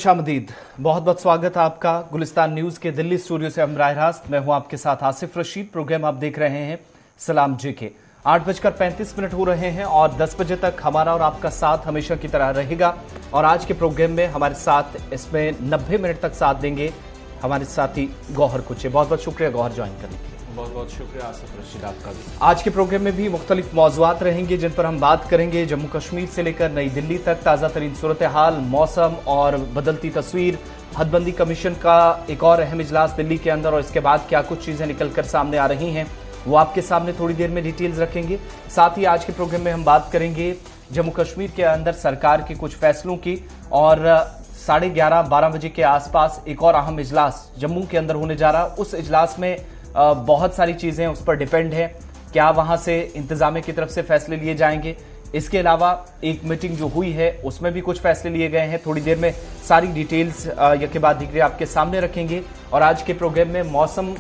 खुशामदीद, बहुत बहुत स्वागत है आपका गुलिस्तान न्यूज के दिल्ली स्टूडियो से। हम राय रास्त, मैं हूं आपके साथ आसिफ रशीद। प्रोग्राम आप देख रहे हैं सलाम जेके। 8:35 हो रहे हैं और 10 बजे तक हमारा और आपका साथ हमेशा की तरह रहेगा। और आज के प्रोग्राम में हमारे साथ इसमें 90 मिनट तक साथ देंगे हमारे साथी गौहर कुचे। बहुत बहुत शुक्रिया गौहर ज्वाइन करने के लिए। बहुत बहुत शुक्रिया आसिफ रशीद आपका भी। आज के प्रोग्राम में भी मुख्तलिफ मौज़ूआत रहेंगे जिन पर हम बात करेंगे। जम्मू कश्मीर से लेकर नई दिल्ली तक ताज़ा तरीन सूरत हाल, मौसम और बदलती तस्वीर, हदबंदी कमीशन का एक और अहम इजलास दिल्ली के अंदर और इसके बाद क्या कुछ चीज़ें निकल कर सामने आ रही हैं वो आपके सामने थोड़ी देर में डिटेल्स रखेंगे। साथ ही आज के प्रोग्राम में हम बात करेंगे जम्मू कश्मीर के अंदर सरकार के कुछ फैसलों की और 11:30-12 बजे के आसपास एक और अहम इजलास जम्मू के अंदर होने जा रहा। उस इजलास में बहुत सारी चीजें उस पर डिपेंड है, क्या वहां से इंतजामिया की तरफ से फैसले लिए जाएंगे। इसके अलावा एक मीटिंग जो हुई है उसमें भी कुछ फैसले लिए गए हैं। थोड़ी देर में सारी डिटेल्स यके बाद दिख रही आपके सामने रखेंगे। और आज के प्रोग्राम में मौसम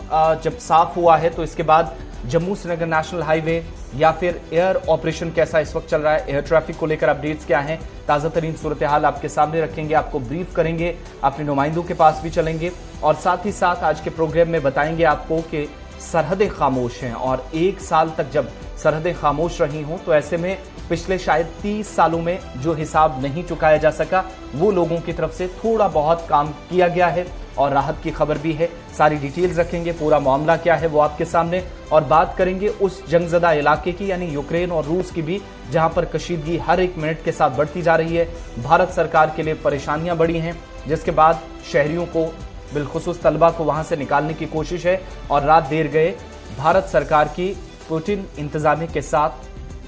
जब साफ हुआ है तो इसके बाद जम्मू श्रीनगर नेशनल हाईवे या फिर एयर ऑपरेशन कैसा इस वक्त चल रहा है, एयर ट्रैफिक को लेकर अपडेट्स क्या हैं, ताज़ा तरीन सूरत हाल आपके सामने रखेंगे, आपको ब्रीफ करेंगे, अपने नुमाइंदों के पास भी चलेंगे। और साथ ही साथ आज के प्रोग्राम में बताएंगे आपको कि सरहदें खामोश हैं और 1 साल तक जब सरहदें खामोश रही हों तो ऐसे में पिछले शायद 30 सालों में जो हिसाब नहीं चुकाया जा सका वो लोगों की तरफ से थोड़ा बहुत काम किया गया है और राहत की खबर भी है। सारी डिटेल्स रखेंगे, पूरा मामला क्या है वो आपके सामने, और बात करेंगे उस जंगजदा इलाके की यानी यूक्रेन और रूस की भी जहां पर कशीदगी हर एक मिनट के साथ बढ़ती जा रही है। भारत सरकार के लिए परेशानियां बढ़ी हैं जिसके बाद शहरियों को बिलखुसूस तलबा को वहां से निकालने की कोशिश है और रात देर गए भारत सरकार की पुतिन इंतजामिया के साथ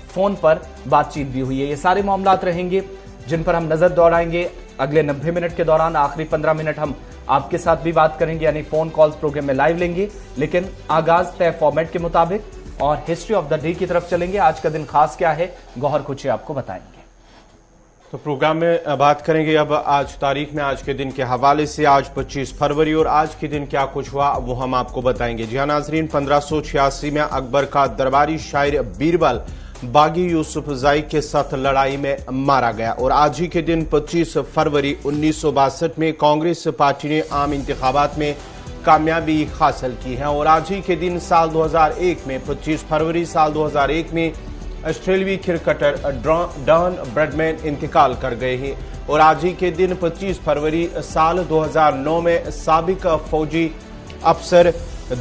फोन पर बातचीत भी हुई है। ये सारे मामलात रहेंगे जिन पर हम नजर दौड़ाएंगे अगले 90 मिनट के दौरान। आखिरी 15 मिनट हम आपके साथ भी बात करेंगे यानी फोन कॉल्स प्रोग्राम में लाइव लेंगे, लेकिन आगाज तय फॉर्मेट के मुताबिक और हिस्ट्री ऑफ द डे की तरफ चलेंगे। आज का दिन खास क्या है गौहर कुचे आपको बताएंगे। तो प्रोग्राम में बात करेंगे अब आज तारीख में, आज के दिन के हवाले से। आज 25 फरवरी और आज के दिन क्या कुछ हुआ वो हम आपको बताएंगे। जी हाँ नाजरीन, 1586 में अकबर का दरबारी शायर बीरबल बागी यूसुफजाई के साथ लड़ाई में मारा गया। और आज ही के दिन 25 फरवरी 1962 में कांग्रेस पार्टी ने आम इंतखाबात में कामयाबी हासिल की है। और आज ही के दिन साल 2001 में 25 फरवरी साल 2001 में ऑस्ट्रेलियाई क्रिकेटर डॉन ब्रैडमैन इंतकाल कर गए हैं। और आज ही के दिन 25 फरवरी साल 2009 में साबिक फौजी अफसर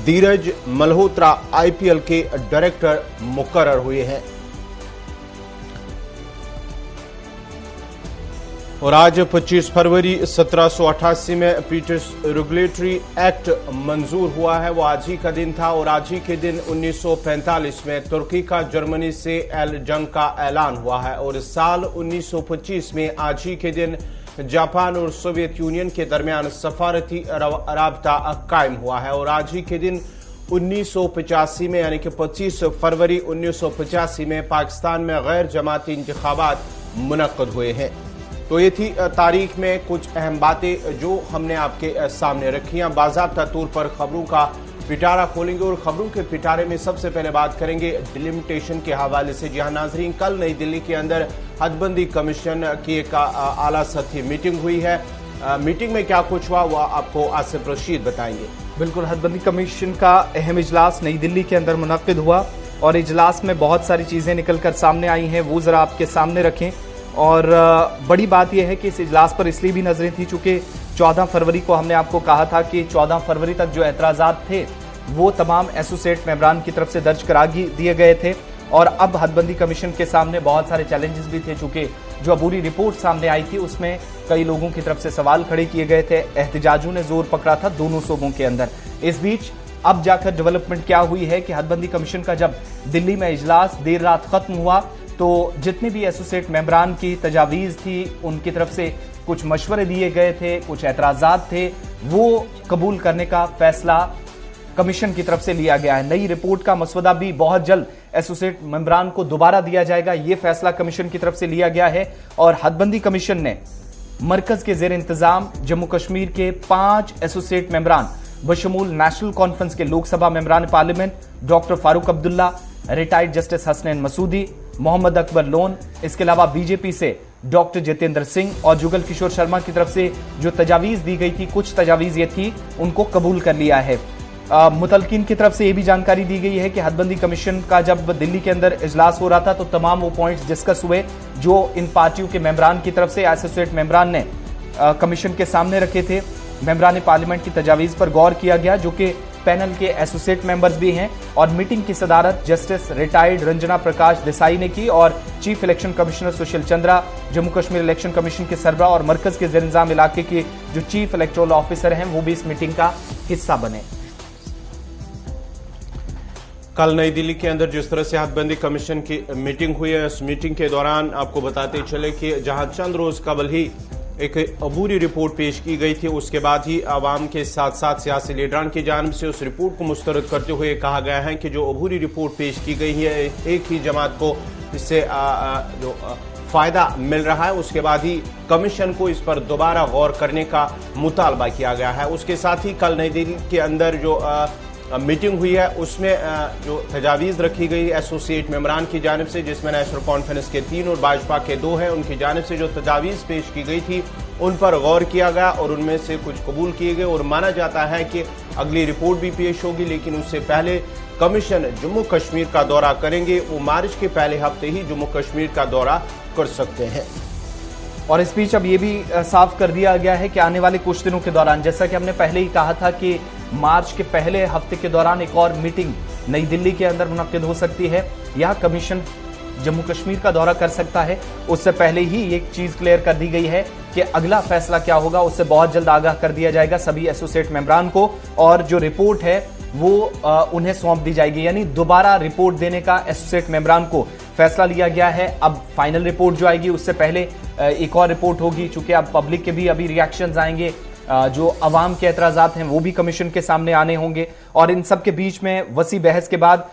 धीरज मल्होत्रा आईपीएल के डायरेक्टर मुकर्रर हुए हैं। और आज 25 फरवरी 1788 में पीटर्स रेगुलेटरी एक्ट मंजूर हुआ है, वो आज ही का दिन था। और आज ही के दिन 1945 में तुर्की का जर्मनी से जंग का ऐलान हुआ है। और साल 1925 में आज ही के दिन जापान और सोवियत यूनियन के दरमियान सफारती राबता कायम हुआ है। और आज ही के दिन 1985 में यानी कि 25 फरवरी 1985 में पाकिस्तान में गैर जमाती इंतखाबात मुनक्कद हुए हैं। तो ये थी तारीख में कुछ अहम बातें जो हमने आपके सामने रखी हैं। बाज़ाब्ता तौर पर खबरों का पिटारा खोलेंगे और खबरों के पिटारे में सबसे पहले बात करेंगे डिलिमिटेशन के हवाले से। जी हाँ नाजरीन, कल नई दिल्ली के अंदर हदबंदी कमीशन की एक आला सतही मीटिंग हुई है। मीटिंग में क्या कुछ हुआ वो आपको आसिफ रशीद बताएंगे। बिल्कुल, हदबंदी कमीशन का अहम इजलास नई दिल्ली के अंदर मुनक्किद हुआ और इजलास में बहुत सारी चीजें निकल कर सामने आई हैं, वो जरा आपके सामने रखें। और बड़ी बात यह है कि इस इजलास पर इसलिए भी नजरें थी चूंकि 14 फरवरी को हमने आपको कहा था कि 14 फरवरी तक जो एतराजात थे वो तमाम एसोसिएट मेंबरान की तरफ से दर्ज करा दिए गए थे। और अब हदबंदी कमीशन के सामने बहुत सारे चैलेंजेस भी थे चूंकि जो अबूरी रिपोर्ट सामने आई थी उसमें कई लोगों की तरफ से सवाल खड़े किए गए थे। एहतजाजों ने जोर पकड़ा था दोनों सूबों के अंदर। इस बीच अब जाकर डेवलपमेंट क्या हुई है कि हदबंदी कमीशन का जब दिल्ली में इजलास देर रात खत्म हुआ तो जितने भी एसोसिएट मेंबरान की तजावीज़ थी उनकी तरफ से कुछ मशवरे दिए गए थे, कुछ एतराज़ात थे, वो कबूल करने का फैसला कमीशन की तरफ से लिया गया है। नई रिपोर्ट का मसवदा भी बहुत जल्द एसोसिएट मेंबरान को दोबारा दिया जाएगा, ये फैसला कमीशन की तरफ से लिया गया है। और हदबंदी कमीशन ने मरकज के जेर इंतजाम जम्मू कश्मीर के 5 एसोसिएट मेंबरान बशमूल नेशनल कॉन्फ्रेंस के लोकसभा मेंबरान parliament doctor Farooq Abdullah, retired justice Hasnain Masoodi, Mohammad Akbar Lone, इसके अलावा बीजेपी से डॉक्टर जितेंद्र सिंह और जुगल किशोर शर्मा की तरफ से जो तजावीज दी गई थी, कुछ तजावीज ये थी, उनको कबूल कर लिया है। मुतलकिन की तरफ से ये भी जानकारी दी गई है कि हदबंदी कमीशन का जब दिल्ली के अंदर इजलास हो रहा था तो तमाम वो पॉइंट्स डिस्कस हुए जो इन पार्टियों के मेंबरान की तरफ से एसोसिएट मेंबरान ने कमीशन के सामने रखे थे। मेंबरान पार्लियामेंट की तजावीज पर गौर किया गया, जो कि पैनल के एसोसिएट मेंबर्स भी हैं, और मीटिंग की सदारत जस्टिस रिटायर्ड रंजना प्रकाश देसाई ने की और chief election commissioner Sushil Chandra, Jammu Kashmir election commission के सरबराह और मरकज के ज़ेर इंतजाम इलाके के जो चीफ इलेक्टोरल ऑफिसर हैं वो भी इस मीटिंग का हिस्सा बने। कल नई दिल्ली के अंदर जिस तरह से हदबंदी कमीशन की मीटिंग हुई है, उस मीटिंग के दौरान आपको बताते चले कि जहां चंद रोज कबल ही एक अबूरी रिपोर्ट पेश की गई थी, उसके बाद ही आवाम के साथ साथ सियासी लीडरान की जानिब से उस रिपोर्ट को मुस्तरद करते हुए कहा गया है कि जो अबूरी रिपोर्ट पेश की गई है एक ही जमात को इससे जो फायदा मिल रहा है, उसके बाद ही कमीशन को इस पर दोबारा गौर करने का मुतालबा किया गया है। उसके साथ ही कल नई दिल्ली के अंदर जो मीटिंग हुई है उसमें जो तजावीज़ रखी गई एसोसिएट मेंबरान की जानिब से, जिसमें नेशनल कॉन्फ्रेंस के 3 और भाजपा के 2 हैं, उनकी जानिब से जो तजावीज़ पेश की गई थी उन पर गौर किया गया और उनमें से कुछ कबूल किए गए और माना जाता है कि अगली रिपोर्ट भी पेश होगी, लेकिन उससे पहले कमीशन जम्मू कश्मीर का दौरा करेंगे। वो मार्च के पहले हफ्ते ही जम्मू कश्मीर का दौरा कर सकते हैं। और इस बीच अब ये भी साफ कर दिया गया है कि आने वाले कुछ दिनों के दौरान, जैसा कि हमने पहले ही कहा था कि मार्च के पहले हफ्ते के दौरान एक और मीटिंग नई दिल्ली के अंदर मुनक्किद हो सकती है, यह कमीशन जम्मू कश्मीर का दौरा कर सकता है। उससे पहले ही एक चीज क्लियर कर दी गई है कि अगला फैसला क्या होगा उससे बहुत जल्द आगाह कर दिया जाएगा सभी एसोसिएट मेंबरान को, और जो रिपोर्ट है वो उन्हें सौंप दी जाएगी। यानी दोबारा रिपोर्ट देने का एसोसिएट मेंबरान को फैसला लिया गया है। अब फाइनल रिपोर्ट जो आएगी उससे पहले एक और रिपोर्ट होगी, चूंकि अब पब्लिक के भी अभी रिएक्शंस आएंगे, जो अवाम के एतराजात हैं वो भी कमीशन के सामने आने होंगे, और इन सब के बीच में वसी बहस के बाद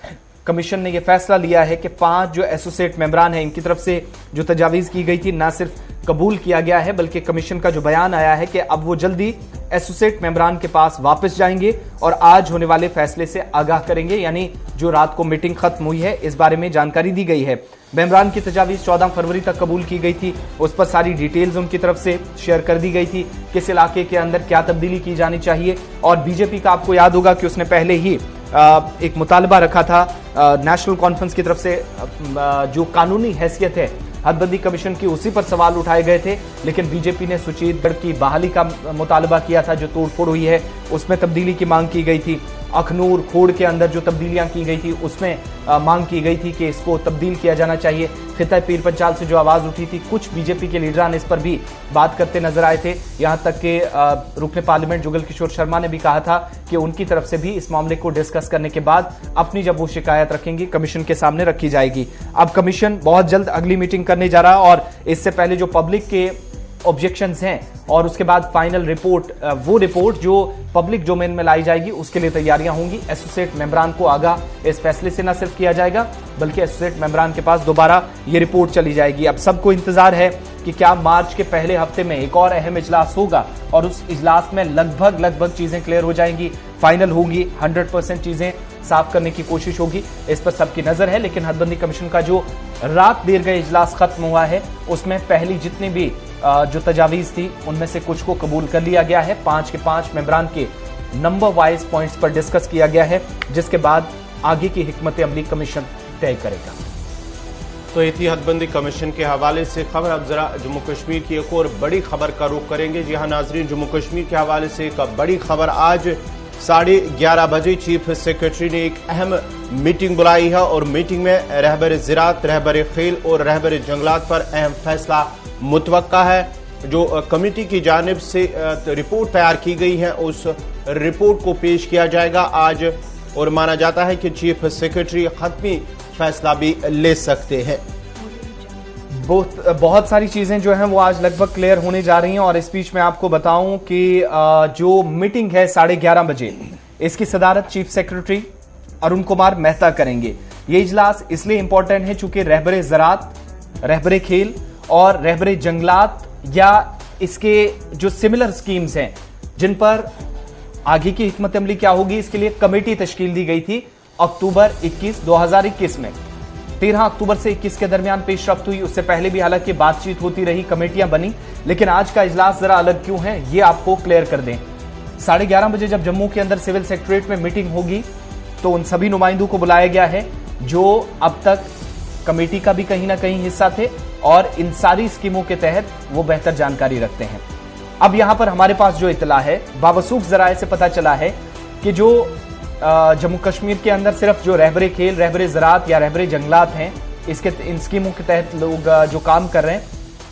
कमीशन ने यह फैसला लिया है कि 5 जो एसोसिएट मेंबरान हैं इनकी तरफ से जो तजावीज की गई थी ना सिर्फ कबूल किया गया है, बल्कि कमीशन का जो बयान आया है कि अब वो जल्दी एसोसिएट मेंबरान के पास वापस जाएंगे और आज होने वाले फैसले से आगाह करेंगे। यानी जो रात को मीटिंग खत्म हुई है इस बारे में जानकारी दी गई है। मेंबरान की तजावीज 14 फरवरी तक कबूल की गई थी, उस पर सारी डिटेल्स उनकी तरफ से शेयर कर दी गई थी, किस इलाके के अंदर क्या तब्दीली की जानी चाहिए। और बीजेपी का आपको याद होगा कि उसने पहले ही एक मुतालबा रखा था नेशनल कॉन्फ्रेंस की तरफ से, जो कानूनी हैसियत है हदबंदी कमीशन की, उसी पर सवाल उठाए गए थे, लेकिन बीजेपी ने सुचेतगढ़ की बहाली का मुतालबा किया था, जो तोड़फोड़ हुई है उसमें तब्दीली की मांग की गई थी। अखनूर खोड़ के अंदर जो तब्दीलियां की गई थी उसमें मांग की गई थी कि इसको तब्दील किया जाना चाहिए। खिता पीर पंचाल से जो आवाज उठी थी, कुछ बीजेपी के लीडरान इस पर भी बात करते नजर आए थे। यहां तक कि रुकने पार्लियामेंट जुगल किशोर शर्मा ने भी कहा था कि उनकी तरफ से भी इस मामले को डिस्कस करने के बाद अपनी जब वो शिकायत रखेंगी कमीशन के सामने रखी जाएगी। अब कमीशन बहुत जल्द अगली मीटिंग करने जा रहा है और इससे पहले जो पब्लिक के ऑब्जेक्शंस हैं और उसके बाद फाइनल रिपोर्ट, वो रिपोर्ट जो पब्लिक डोमेन में लाई जाएगी उसके लिए तैयारियां होंगी। एसोसिएट मेंबरान को आगाह इस फैसले से न सिर्फ किया जाएगा बल्कि एसोसिएट मेंबरान के पास दोबारा ये रिपोर्ट चली जाएगी। अब सबको इंतजार है कि क्या मार्च के पहले हफ्ते में एक और अहम इजलास होगा और उस इजलास में लगभग चीजें क्लियर हो जाएंगी, फाइनल होगी, 100% चीजें साफ करने की कोशिश होगी। इस पर सबकी नजर है। लेकिन हदबंदी कमीशन का जो रात देर गए इजलास खत्म हुआ है उसमें पहली जितनी भी जो तजावीज थी उनमें से कुछ को कबूल कर लिया गया है। 5 के 5 मेंबरान के नंबर वाइज पॉइंट्स पर डिस्कस किया गया है, जिसके बाद आगे की हिकमत अमली कमीशन तय करेगा। तो ये थी हदबंदी कमीशन के हवाले से खबर। अब जरा जम्मू कश्मीर की एक और बड़ी खबर का रुख करेंगे। जी हाँ नाजरीन, जम्मू कश्मीर के हवाले से एक बड़ी खबर। आज 11:30 बजे चीफ सेक्रेटरी ने एक अहम मीटिंग बुलाई है और मीटिंग में रहबर ज़राअत, रहबर खेल और रहबर जंगलात पर अहम फैसला मुतवक्का है। जो कमेटी की जानिब से रिपोर्ट तैयार की गई है उस रिपोर्ट को पेश किया जाएगा आज, और माना जाता है कि चीफ सेक्रेटरी हतमी फैसला भी ले सकते हैं। बहुत सारी चीजें जो हैं वो आज लगभग क्लियर होने जा रही हैं। और इस बीच में आपको बताऊं कि जो मीटिंग है 11:30 बजे, इसकी सदारत चीफ सेक्रेटरी अरुण कुमार मेहता करेंगे। ये इजलास इसलिए इंपॉर्टेंट है चूंकि रहबर ज़राअत, रहबर खेल और रहबर जंगलात या इसके जो सिमिलर स्कीम्स हैं जिन पर आगे की हिकमत अमली क्या होगी, इसके लिए कमेटी तश्कील दी गई थी अक्टूबर 21, 2021 में। 13 अक्टूबर से 21 के दरमियान पेशरफ्त हुई। उससे पहले भी हालांकि बातचीत होती रही, कमेटियां बनी, लेकिन आज का इजलास जरा अलग क्यों है ये आपको क्लियर कर दें। 11:30 बजे जब जम्मू के अंदर सिविल सेक्रेटरीट में मीटिंग होगी तो उन सभी नुमाइंदों को बुलाया गया है जो अब तक कमेटी का भी कहीं ना कहीं हिस्सा थे और इन सारी स्कीमों के तहत वो बेहतर जानकारी रखते हैं। अब यहां पर हमारे पास जो इतला है, बावसूख जराये से पता चला है कि जो जम्मू कश्मीर के अंदर सिर्फ जो रहबरे खेल, रहबरे ज़राअत या रहबरे जंगलात हैं, इन स्कीमों के तहत लोग जो काम कर रहे हैं,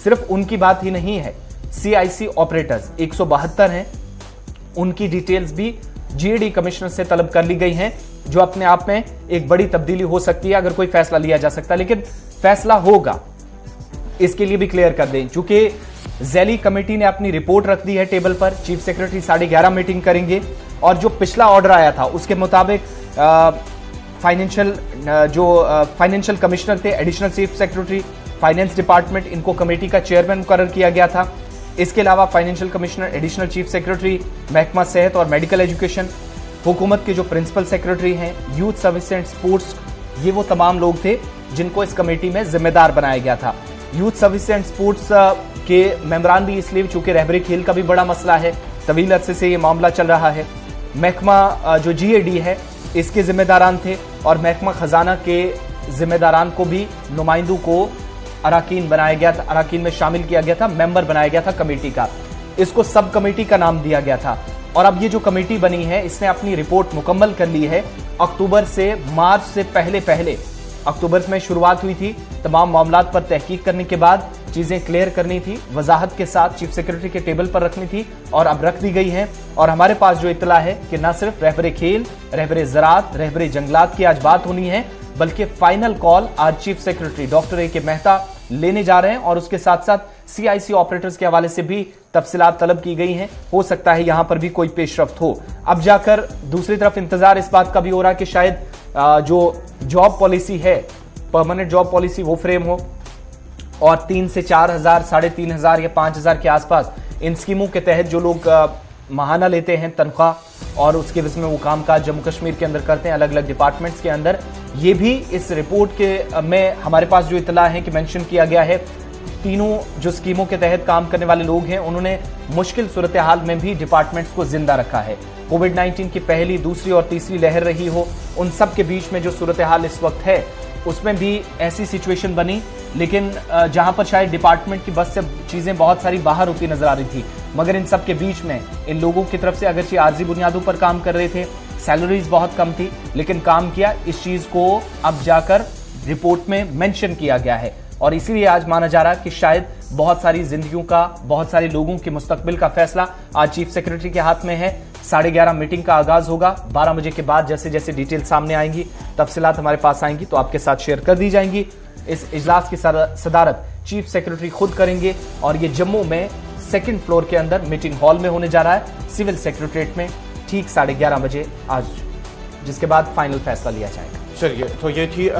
सिर्फ उनकी बात ही नहीं है। CIC ऑपरेटर्स 172 हैं, उनकी डिटेल्स भी GAD कमिश्नर से तलब कर ली गई हैं, जो अपने आप में एक बड़ी तब्दीली हो सकती है अगर कोई फैसला लिया जा सकता है। लेकिन फैसला होगा इसके लिए भी क्लियर कर दें, चूंकि जैली कमेटी ने अपनी रिपोर्ट रख दी है टेबल पर। चीफ सेक्रेटरी 11:30 मीटिंग करेंगे और जो पिछला ऑर्डर आया था उसके मुताबिक फाइनेंशियल कमिश्नर थे, additional chief secretary finance department, इनको कमेटी का चेयरमैन मुकर्रर किया गया था। इसके अलावा financial commissioner, additional chief secretary महकमा सेहत और मेडिकल एजुकेशन, हुकूमत के जो प्रिंसिपल सेक्रेटरी हैं, यूथ सर्विस एंड स्पोर्ट्स, ये वो तमाम लोग थे जिनको इस कमेटी में जिम्मेदार बनाया गया था। यूथ सर्विस एंड स्पोर्ट्स के मेंबरान भी इसलिए चूंकि रहबरे खेल का भी बड़ा मसला है, तवील अरसे से ये मामला चल रहा है। महकमा जो GAD है इसके जिम्मेदारान थे और महकमा खजाना के जिम्मेदारान को भी नुमाइंदों को अराकीन बनाया गया था, अराकीन में शामिल किया गया था, मेंबर बनाया गया था कमेटी का। इसको सब कमेटी का नाम दिया गया था और अब ये जो कमेटी बनी है इसने अपनी रिपोर्ट मुकम्मल कर ली है। अक्टूबर से मार्च से पहले अक्टूबर में शुरुआत हुई थी, तमाम मामलात पर तहकीक करने के बाद चीजें क्लियर करनी थी, वजाहत के साथ चीफ सेक्रेटरी के टेबल पर रखनी थी और अब रख दी गई है। और हमारे पास जो इतला है कि न सिर्फ रहबरे खेल, रहबरे ज़राअत, रहबरे जंगलात की आज बात होनी है, बल्कि फाइनल कॉल आज chief secretary doctor AK Mehta लेने जा रहे हैं और उसके साथ साथ CIC ऑपरेटर्स के हवाले से भी तफसीलात तलब की गई हैं। हो सकता है यहां पर भी कोई पेशरफ्त हो। अब जाकर दूसरी तरफ इंतजार इस बात का भी हो रहा है कि शायद जो जॉब पॉलिसी है, परमानेंट जॉब पॉलिसी, वो फ्रेम हो और 3 से 4 हजार, 3,500 या 5,000 के आसपास इन स्कीमों के तहत जो लोग महाना लेते हैं तनख्वाह और उसके वजह में वो कामकाज जम्मू कश्मीर के अंदर करते हैं अलग अलग डिपार्टमेंट्स के अंदर, ये भी इस रिपोर्ट के में हमारे पास जो इतला है कि मेंशन किया गया है। तीनों जो स्कीमों के तहत काम करने वाले लोग हैं उन्होंने मुश्किल सूरत हाल में भी डिपार्टमेंट्स को जिंदा रखा है। कोविड-19 की पहली, दूसरी और तीसरी लहर रही हो, उन सब के बीच में जो सूरत हाल इस वक्त है उसमें भी ऐसी सिचुएशन बनी, लेकिन जहां पर शायद डिपार्टमेंट की बस से चीजें बहुत सारी बाहर होती नजर आ रही थी, मगर इन सब के बीच में इन लोगों की तरफ से अगरचे आर्जी बुनियादों पर काम कर रहे थे, सैलरीज बहुत कम थी, लेकिन काम किया। इस चीज को अब जाकर रिपोर्ट में मेंशन किया गया है और इसीलिए आज माना जा रहा है कि शायद बहुत सारी जिंदगियों का, बहुत सारे लोगों के मुस्तकबिल का फैसला आज चीफ सेक्रेटरी के हाथ में है। 11:30 मीटिंग का आगाज होगा। 12 बजे के बाद जैसे जैसे डिटेल सामने आएंगी, तफसीलात हमारे पास आएंगी तो आपके साथ शेयर कर दी जाएंगी। इस इजलास की सदारत चीफ सेक्रेटरी खुद करेंगे और ये जम्मू में 2nd फ्लोर के अंदर मीटिंग हॉल में होने जा रहा है, सिविल सेक्रेटरीट में, ठीक 11:30 बजे आज, जिसके बाद फाइनल फैसला लिया जाएगा। चलिए, तो ये थी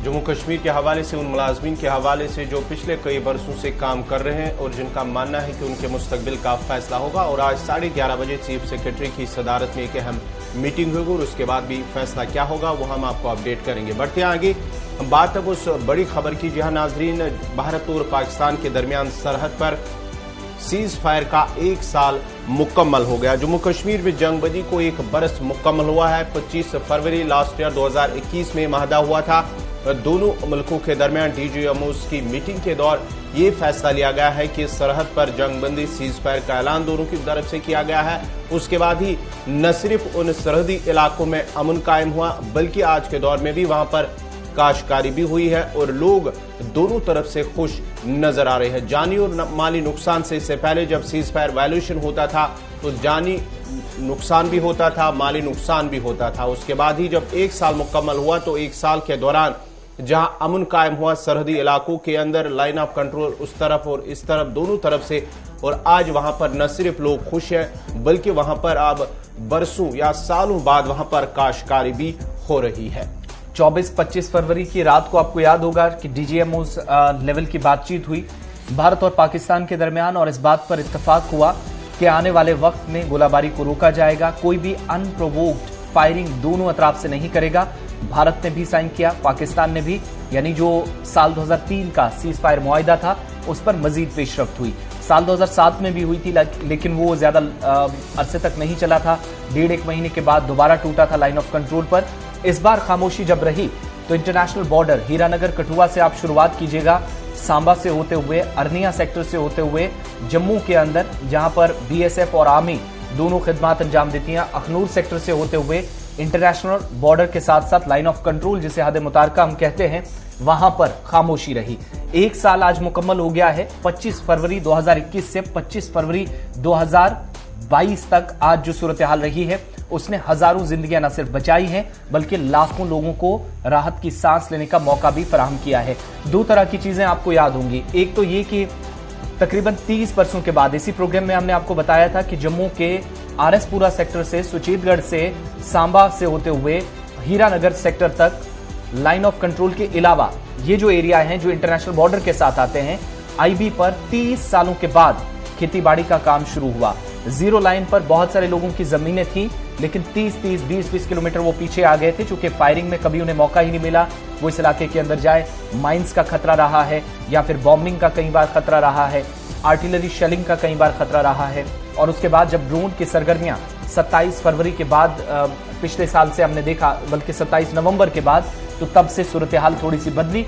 जम्मू कश्मीर के हवाले से उन मुलाजमीन के हवाले से जो पिछले कई बरसों से काम कर रहे हैं और जिनका मानना है कि उनके मुस्तकबिल का फैसला होगा। और आज 11:30 बजे चीफ सेक्रेटरी की सदारत में एक अहम मीटिंग होगी और उसके बाद भी फैसला क्या होगा वो हम आपको अपडेट करेंगे। बढ़ते आगे, बात अब उस बड़ी खबर की जहां नाजरीन भारत और पाकिस्तान के दरमियान सरहद पर सीज फायर का 1 साल मुकम्मल हो गया। जम्मू कश्मीर में जंगबंदी को 1 बरस मुकम्मल हुआ है। 25 फरवरी लास्ट ईयर 2021 में माहदा हुआ था। दोनों मुल्कों के दरमियान DGMOs की मीटिंग के दौर ये फैसला लिया गया है कि सरहद पर जंगबंदी सीज फायर का ऐलान दोनों की तरफ से किया गया है। उसके बाद ही न सिर्फ उन सरहदी इलाकों में अमन कायम हुआ, बल्कि आज के दौर में भी वहां पर काश्तकारी भी हुई है और लोग दोनों तरफ से खुश नजर आ रहे हैं। जानी और माली नुकसान से इससे पहले जब सीज फायर वायलेशन होता था तो जानी नुकसान भी होता था, माली नुकसान भी होता था। उसके बाद ही जब 1 साल मुकम्मल हुआ तो 1 साल के दौरान जहां अमन कायम हुआ सरहदी इलाकों के अंदर, लाइन ऑफ कंट्रोल उस तरफ और इस तरफ दोनों तरफ से, और आज वहां पर न सिर्फ लोग खुश हैं बल्कि वहां पर अब बरसों या सालों बाद वहां पर काश्तकारी भी हो रही है। 24-25 फरवरी की रात को आपको याद होगा कि DGMOs लेवल की बातचीत हुई भारत और पाकिस्तान के दरमियान और इस बात पर इत्तेफाक हुआ कि आने वाले वक्त में गोलाबारी को रोका जाएगा, कोई भी अनप्रोवोक्ड फायरिंग दोनों अतराफ से नहीं करेगा। भारत ने भी साइन किया, पाकिस्तान ने भी, यानी जो साल 2003 का सीज फायर मुआहिदा था उस पर मजीद पेशरफ्त हुई। साल 2007 में भी हुई थी, लेकिन वो ज्यादा अरसे तक नहीं चला था। 1.5 महीने के बाद दोबारा टूटा था लाइन ऑफ कंट्रोल पर। इस बार खामोशी जब रही तो इंटरनेशनल बॉर्डर हीरानगर कठुआ से आप शुरुआत कीजिएगा, सांबा से होते हुए, अरनिया सेक्टर से होते हुए जम्मू के अंदर जहां पर बीएसएफ और आर्मी दोनों खिदमत अंजाम देती हैं, अखनूर सेक्टर से होते हुए इंटरनेशनल बॉर्डर के साथ साथ लाइन ऑफ कंट्रोल जिसे हद मुतारका हम कहते हैं, वहां पर खामोशी रही। 1 साल आज मुकम्मल हो गया है। 25 फरवरी 2021 से 25 फरवरी 2022 तक आज जो सूरत हाल रही है उसने हजारों जिंदगियां न सिर्फ बचाई हैं बल्कि लाखों लोगों को राहत की सांस लेने का मौका भी फराहम किया है। 2 तरह की चीजें आपको याद होंगी। एक तो ये कि तकरीबन 30 बरसों के बाद इसी प्रोग्राम में हमने आपको बताया था कि जम्मू के आरएसपुरा सेक्टर से, सुचेतगढ़ से, सांबा से होते हुए हीरानगर सेक्टर तक लाइन ऑफ कंट्रोल के अलावा ये जो एरिया हैं जो इंटरनेशनल बॉर्डर के साथ आते हैं, आईबी पर 30 सालों के बाद खेतीबाड़ी का काम शुरू हुआ। जीरो लाइन पर बहुत सारे लोगों की जमीनें थी, लेकिन 30-30, 20-20 किलोमीटर वो पीछे आ गए थे, चूंकि फायरिंग में कभी उन्हें मौका ही नहीं मिला वो इस इलाके के अंदर जाए। माइंस का खतरा रहा है या फिर बॉम्बिंग का कई बार खतरा रहा है, आर्टिलरी शेलिंग का कई बार खतरा रहा है। और उसके बाद जब ड्रोन की सरगर्मियां 27 फरवरी के बाद पिछले साल से हमने देखा, बल्कि 27 नवंबर के बाद, तो तब से सूरत हाल थोड़ी सी बदली।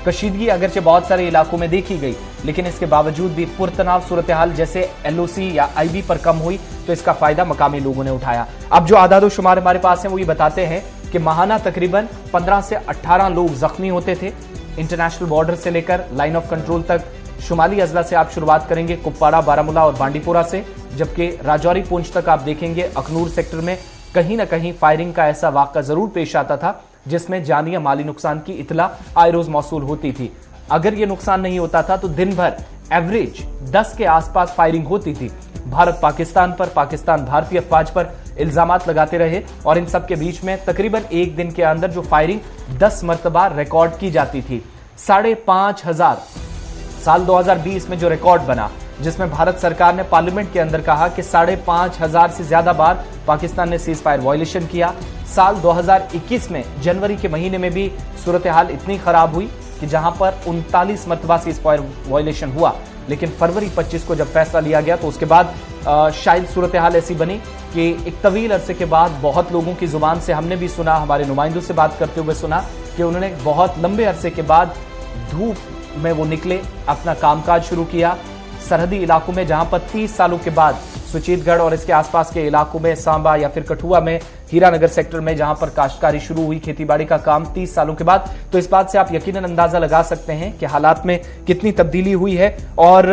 कशीदगी अगरचे बहुत सारे इलाकों में देखी गई, लेकिन इसके बावजूद भी पुरतनाव सूरत हाल जैसे एलओसी या आईबी पर कम हुई, तो इसका फायदा मकामी लोगों ने उठाया। अब जो आदादो शुमार हमारे पास हैं वो ये बताते हैं कि माहाना तकरीबन 15 से 18 लोग जख्मी होते थे। इंटरनेशनल बॉर्डर से लेकर लाइन ऑफ कंट्रोल तक शुमाली अजला से आप शुरुआत करेंगे, कुपवाड़ा, बारामूला और बांडीपोरा से, जबकि राजौरी पुंछ तक आप देखेंगे अखनूर सेक्टर में कहीं ना कहीं फायरिंग का ऐसा वाक़ा जरूर पेश आता था जिसमें जानी या माली नुकसान की इतला आए रोज मौसूल होती थी। अगर ये नुकसान नहीं होता था तो दिन भर एवरेज 10 के आसपास फायरिंग होती थी। भारत पाकिस्तान पर, पाकिस्तान भारतीय अफवाज पर इल्जामात लगाते रहे और इन सब के बीच में तकरीबन एक दिन के अंदर जो फायरिंग 10 मरतबा रिकॉर्ड की जाती थी। 5,500 साल 2020 में जो रिकॉर्ड बना, जिसमें भारत सरकार ने पार्लियामेंट के अंदर कहा कि 5,500 से ज्यादा बार पाकिस्तान ने सीज फायर वायलेशन किया। साल 2021 में जनवरी के महीने में भी सूरत हाल इतनी खराब हुई कि जहां पर 39 मरतबा सीज फायर वायलेशन हुआ, लेकिन फरवरी 25 को जब फैसला लिया गया तो उसके बाद शायद सूरत हाल ऐसी बनी कि एक तवील अरसे के बाद बहुत लोगों की जुबान से हमने भी सुना, हमारे नुमाइंदों से बात करते हुए सुना कि उन्होंने बहुत लंबे अरसे के बाद धूप में वो निकले, अपना कामकाज शुरू किया। सरहदी इलाकों में जहां पर 30 सालों के बाद सुचेतगढ़ और इसके आसपास के इलाकों में, सांबा या फिर कठुआ में, हीरानगर सेक्टर में जहां पर काश्तकारी शुरू हुई, खेतीबाड़ी का काम 30 सालों के बाद, तो इस बात से आप यकीनन अंदाजा लगा सकते हैं कि हालात में कितनी तब्दीली हुई है। और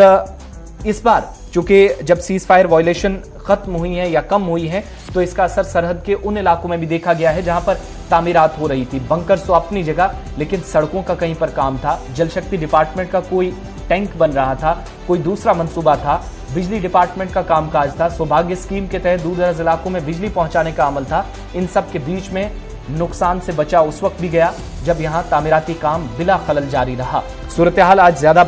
इस बार चूंकि जब सीज फायर वायलेशन खत्म हुई है या कम हुई है तो इसका असर सरहद के उन इलाकों में भी देखा गया है जहां पर तामीरात हो रही थी। बंकर तो अपनी जगह, लेकिन सड़कों का कहीं पर काम था, जल शक्ति डिपार्टमेंट का कोई टैंक बन रहा था, कोई दूसरा मंसूबा था, बिजली डिपार्टमेंट का कामकाज था, सौभाग्य स्कीम के तहत दूर दराज इलाकों में बिजली पहुंचाने का अमल था। इन सब के बीच में नुकसान से बचा उस वक्त भी गया जब यहां तामीराती काम बिला खलल जारी रहा। सूरत हाल आज ज्यादा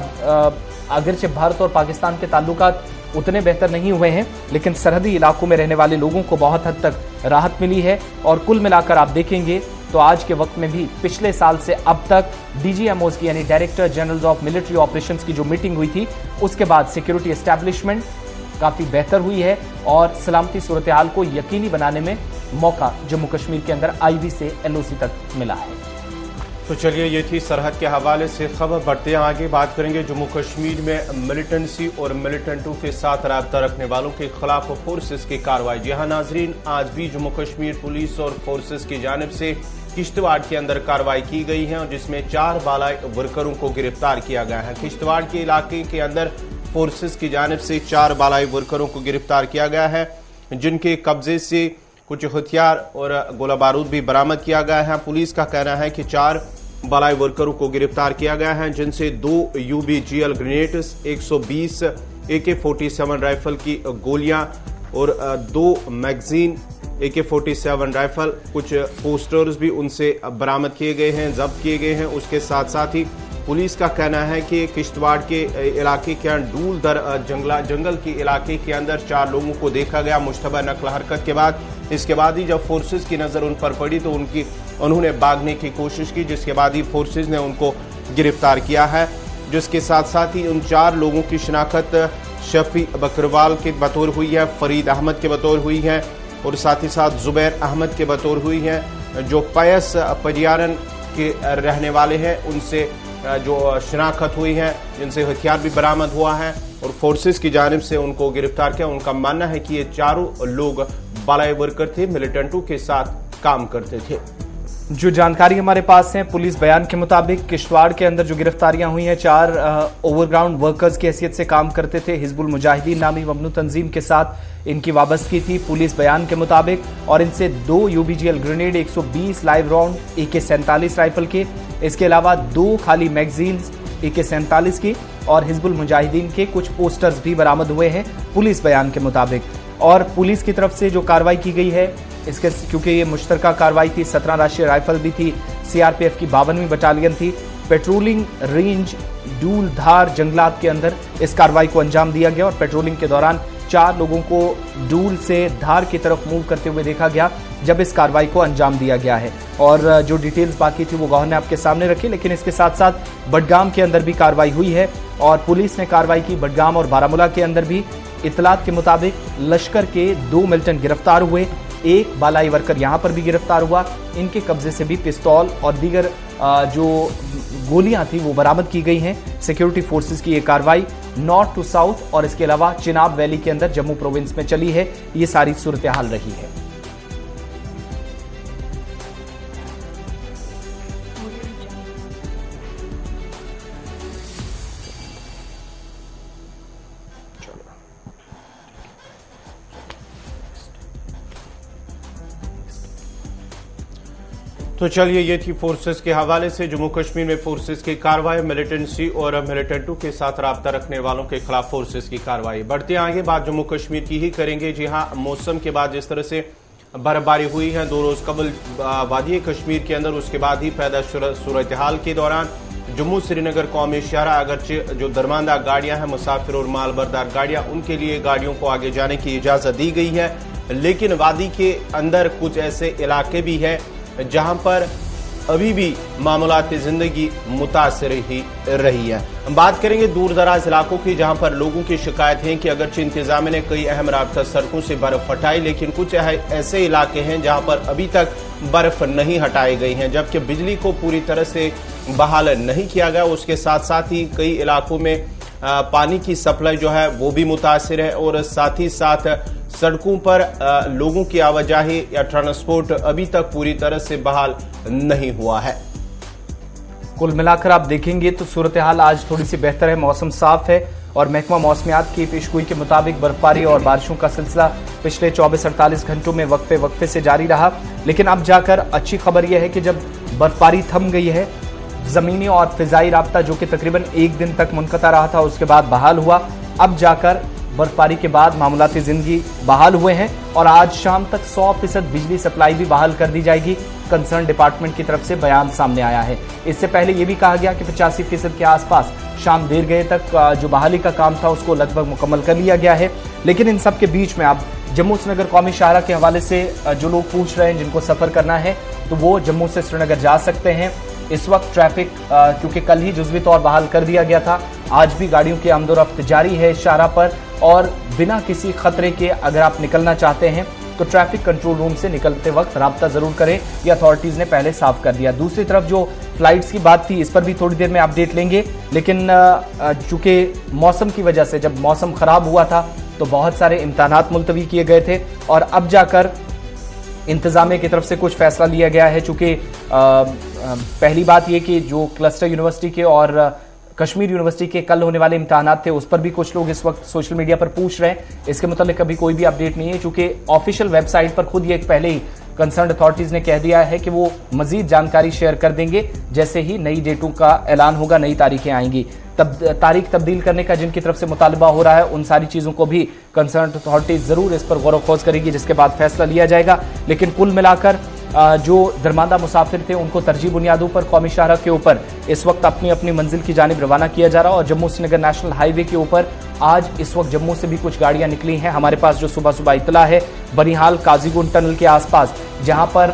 अगरचे भारत और पाकिस्तान के ताल्लुकात उतने बेहतर नहीं हुए हैं, लेकिन सरहदी इलाकों में रहने वाले लोगों को बहुत हद तक राहत मिली है। और कुल मिलाकर आप देखेंगे तो आज के वक्त में भी पिछले साल से अब तक डीजीएमओज की यानी director general of military operations की जो मीटिंग हुई थी उसके बाद सिक्योरिटी एस्टैब्लिशमेंट काफी बेहतर हुई है और सलामती सूरत हाल को यकीनी बनाने में मौका जम्मू कश्मीर के अंदर आईबी से एलओसी तक मिला है। तो चलिए, ये थी सरहद के हवाले से खबर। बढ़ते हैं आगे, बात करेंगे जम्मू कश्मीर में मिलिटेंसी और मिलिटेंटों के साथ रब्ता रखने वालों के खिलाफ फोर्सेस की कार्रवाई। जी हाँ नाजरीन, आज भी जम्मू कश्मीर पुलिस और फोर्सेस की जानिब से किश्तवाड़ के अंदर कार्रवाई की गई है और जिसमें 4 बालाई वर्करों को गिरफ्तार किया गया है। किश्तवाड़ के इलाके के अंदर फोर्सेस की जानिब से 4 बालाई वर्करों को गिरफ्तार किया गया है, जिनके कब्जे से कुछ हथियार और गोला बारूद भी बरामद किया गया है। पुलिस का कहना है कि 4 बालाई वर्करों को गिरफ्तार किया गया है, जिनसे 2 यूबीजीएल ग्रेनेड्स, 120 AK-47 राइफल की गोलियां और 2 मैगजीन AK-47 राइफल, कुछ पोस्टर्स भी उनसे बरामद किए गए हैं, जब्त किए गए हैं। उसके साथ साथ ही पुलिस का कहना है कि किश्तवाड़ के इलाके के डूल दर जंगल के इलाके के अंदर 4 लोगों को देखा गया मुश्तबा नकल हरकत के बाद। इसके बाद ही जब फोर्सेस की नजर उन पर पड़ी तो उनकी उन्होंने भागने की कोशिश की, जिसके बाद ही फोर्सेज ने उनको गिरफ्तार किया है। जिसके साथ साथ ही उन 4 लोगों की शिनाख्त शफी बकरवाल के बतौर हुई है, फरीद अहमद के बतौर हुई है और साथ ही साथ जुबैर अहमद के बतौर हुई है, जो पयस परियारन के रहने वाले हैं। उनसे जो शिनाख्त हुई है, जिनसे हथियार भी बरामद हुआ है और फोर्सेस की जानिब से उनको गिरफ्तार किया। उनका मानना है कि ये चारों लोग बालाई वर्कर थे, मिलिटेंटों के साथ काम करते थे। जो जानकारी हमारे पास है, पुलिस बयान के मुताबिक किश्तवाड़ के अंदर जो गिरफ्तारियां हुई हैं, 4 ओवरग्राउंड वर्कर्स की हैसियत से काम करते थे। हिजबुल मुजाहिदीन नामी ममनू तंजीम के साथ इनकी वाबस्तगी थी पुलिस बयान के मुताबिक, और इनसे 2 UBGL grenade, 120 live round AK-47 rifle के, इसके अलावा 2 खाली मैगजीन्स AK-47 की और हिजबुल मुजाहिदीन के कुछ पोस्टर्स भी बरामद हुए हैं पुलिस बयान के मुताबिक। और पुलिस की तरफ से जो कार्रवाई की गई है, इसके क्योंकि ये मुश्तरका कार्रवाई थी, 17 राष्ट्रीय राइफल भी थी, CRPF की 52वीं बटालियन थी, पेट्रोलिंग रेंज डूल धार जंगलात के अंदर इस कार्रवाई को अंजाम दिया गया और पेट्रोलिंग के दौरान 4 लोगों को डूल से धार की तरफ मूव करते हुए देखा गया जब इस कार्रवाई को अंजाम दिया गया है। और जो डिटेल्स बाकी थी वो गवाह ने आपके सामने रखी, लेकिन इसके साथ साथ बडगाम के अंदर भी कार्रवाई हुई है और पुलिस ने कार्रवाई की। बडगाम और बारामूला के अंदर भी इतलात के मुताबिक लश्कर के 2 मिलिटेंट गिरफ्तार हुए, 1 बालाई वर्कर यहां पर भी गिरफ्तार हुआ। इनके कब्जे से भी पिस्तौल और दीगर जो गोलियां थी वो बरामद की गई हैं। सिक्योरिटी फोर्सेस की ये कार्रवाई नॉर्थ टू साउथ और इसके अलावा चिनाब वैली के अंदर जम्मू प्रोविंस में चली है। ये सारी सूरत हाल रही है। तो चलिए, ये थी फोर्सेस के हवाले से जम्मू कश्मीर में फोर्सेस की कार्रवाई, मिलिटेंसी और मिलिटेंटों के साथ राब्ता रखने वालों के खिलाफ फोर्सेस की कार्रवाई। बढ़ते आगे बात जम्मू कश्मीर की ही करेंगे। जी हां, मौसम के बाद जिस तरह से बर्फबारी हुई है 2 रोज कबल वादी कश्मीर के अंदर, उसके बाद ही पैदा सूरत हाल के दौरान जम्मू श्रीनगर कौमी शहरा, अगरचे जो दरमानदा गाड़ियां हैं, मुसाफिर और माल बरदार गाड़ियां, उनके लिए गाड़ियों को आगे जाने की इजाजत दी गई है। लेकिन वादी के अंदर कुछ ऐसे इलाके भी है जहां पर अभी भी मामूलात जिंदगी मुतासिर ही रही है। हम बात करेंगे दूर दराज इलाकों की, जहां पर लोगों की शिकायत है कि अगरचे इंतजामिया ने कई अहम राब्ता सड़कों से बर्फ हटाई, लेकिन कुछ ऐसे इलाके हैं जहां पर अभी तक बर्फ नहीं हटाई गई है, जबकि बिजली को पूरी तरह से बहाल नहीं किया गया। उसके साथ साथ ही कई इलाकों में पानी की सप्लाई जो है वो भी मुतासिर है और साथ ही साथ सड़कों पर लोगों की आवाजाही या ट्रांसपोर्ट अभी तक पूरी तरह से बहाल नहीं हुआ है। कुल मिलाकर आप देखेंगे तो सूरत हाल आज थोड़ी सी बेहतर है, मौसम साफ है और महकमा मौसमियात की पेशगोई के मुताबिक बर्फबारी और बारिशों का सिलसिला पिछले 24-48 घंटों में वक्फे से जारी रहा। लेकिन अब जाकर अच्छी खबर यह है कि जब बर्फबारी थम गई है, जमीनी और फिजाई राब्ता जो कि तकरीबन 1 दिन तक मुनक़ता रहा था उसके बाद बहाल हुआ, अब जाकर बर्फबारी के बाद मामूलाती जिंदगी बहाल हुए हैं और आज शाम तक 100% बिजली सप्लाई भी बहाल कर दी जाएगी। कंसर्न डिपार्टमेंट की तरफ से बयान सामने आया है। इससे पहले यह भी कहा गया कि 85% के आसपास शाम देर गए तक जो बहाली का काम था उसको लगभग मुकम्मल कर लिया गया है। लेकिन इन सब के बीच में अब जम्मू श्रीनगर कौमी शाहरा के हवाले से जो लोग पूछ रहे हैं जिनको सफर करना है तो वो जम्मू से श्रीनगर जा सकते हैं। इस वक्त ट्रैफिक क्योंकि कल ही जुज़वी तौर बहाल कर दिया गया था, आज भी गाड़ियों की आमदोरफ्त जारी है शाहरा पर और बिना किसी खतरे के अगर आप निकलना चाहते हैं तो ट्रैफिक कंट्रोल रूम से निकलते वक्त राब्ता जरूर करें, ये अथॉरिटीज ने पहले साफ कर दिया। दूसरी तरफ जो फ्लाइट्स की बात थी इस पर भी थोड़ी देर में अपडेट लेंगे, लेकिन चूंकि मौसम की वजह से जब मौसम खराब हुआ था तो बहुत सारे इम्तहानात मुलतवी किए गए थे और अब जाकर इंतजामिया की तरफ से कुछ फैसला लिया गया है। चूंकि पहली बात यह कि जो क्लस्टर यूनिवर्सिटी के और कश्मीर यूनिवर्सिटी के कल होने वाले इम्तहानात थे उस पर भी कुछ लोग इस वक्त सोशल मीडिया पर पूछ रहे हैं, इसके मतलब अभी कोई भी अपडेट नहीं है, चूंकि ऑफिशियल वेबसाइट पर खुद ये पहले ही कंसर्न अथॉरिटीज ने कह दिया है कि वो मजीद जानकारी शेयर कर देंगे जैसे ही नई डेटों का ऐलान होगा, नई तारीखें आएंगी। तारीख तब्दील करने का जिनकी तरफ से मुतालबा हो रहा है उन सारी चीजों को भी कंसर्न अथॉरिटीज जरूर इस पर गौर खोज करेगी, जिसके बाद फैसला लिया जाएगा। लेकिन कुल मिलाकर जो दरमांदा मुसाफिर थे उनको तरजीह बुनियादों पर कौमी शाहरा के ऊपर इस वक्त अपनी अपनी मंजिल की जानिब रवाना किया जा रहा है और जम्मू श्रीनगर नेशनल हाईवे के ऊपर आज इस वक्त जम्मू से भी कुछ गाड़ियां निकली हैं। हमारे पास जो सुबह सुबह इतला है, बनिहाल काजीगुंड टनल के आसपास जहां पर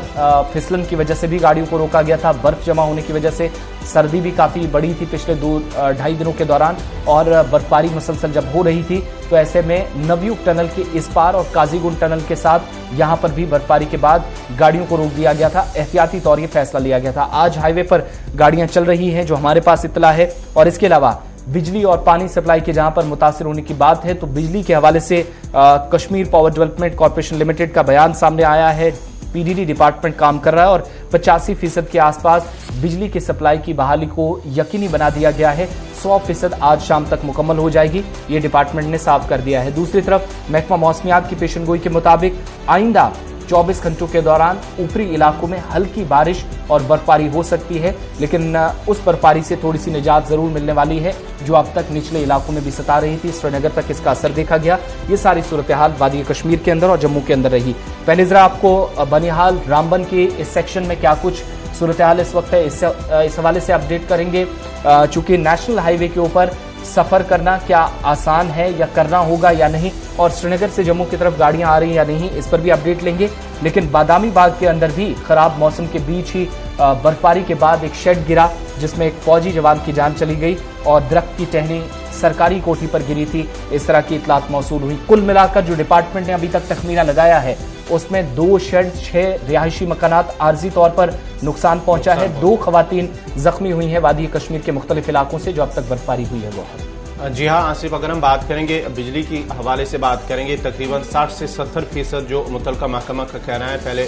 फिसलन की वजह से भी गाड़ियों को रोका गया था, बर्फ जमा होने की वजह से सर्दी भी काफी बड़ी थी पिछले 2-2.5 दिनों के दौरान और बर्फबारी मुसलसल जब हो रही थी, तो ऐसे में नवयुग टनल के इस पार और काजीगुंड टनल के साथ यहां पर भी बर्फबारी के बाद गाड़ियों को रोक दिया गया था। एहतियाती तौर ये फैसला लिया गया था। आज हाईवे पर गाड़ियां चल रही हैं जो हमारे पास इतला है। और इसके अलावा बिजली और पानी सप्लाई के जहां पर मुतासिर होने की बात है, तो बिजली के हवाले से Kashmir power development corporation limited का बयान सामने आया है। पीडीडी डिपार्टमेंट काम कर रहा है और 85% के आसपास बिजली की सप्लाई की बहाली को यकीनी बना दिया गया है। 100% आज शाम तक मुकम्मल हो जाएगी, ये डिपार्टमेंट ने साफ कर दिया है। दूसरी तरफ महकमा मौसमियात की पेशनगोई के मुताबिक आइंदा 24 घंटों के दौरान ऊपरी इलाकों में हल्की बारिश और बर्फबारी हो सकती है, लेकिन उस बर्फबारी से थोड़ी सी निजात जरूर मिलने वाली है जो अब तक निचले इलाकों में भी सता रही थी। श्रीनगर तक इसका असर देखा गया। ये सारी सूरत हाल वादी कश्मीर के अंदर और जम्मू के अंदर रही। पहले जरा आपको बनिहाल रामबन के इस सेक्शन में क्या कुछ सूरत हाल इस वक्त है, इस हवाले से अपडेट करेंगे। चूंकि नेशनल हाईवे के ऊपर सफर करना क्या आसान है या करना होगा या नहीं, और श्रीनगर से जम्मू की तरफ गाड़ियां आ रही हैं या नहीं, इस पर भी अपडेट लेंगे। लेकिन बादामी बाग के अंदर भी खराब मौसम के बीच ही बर्फबारी के बाद एक शेड गिरा जिसमें एक फौजी जवान की जान चली गई और दरख्त की टहनी सरकारी कोठी पर गिरी थी। इस तरह की इतलात मौसूल हुई। कुल मिलाकर जो डिपार्टमेंट ने अभी तक तखमीना लगाया है उसमें 2 शेड, 6 रिहायशी मकानात आर्जी तौर पर नुकसान पहुंचा है। 2 खवातीन जख्मी हुई हैं वादी कश्मीर के मुख्तलिफ इलाकों से जो अब तक बर्फबारी हुई है वो। जी हाँ आसिफ, अगर हम बात करेंगे बिजली की हवाले से बात करेंगे, तकरीबन 60 से 70% जो मुतलका महकमा का कहना है पहले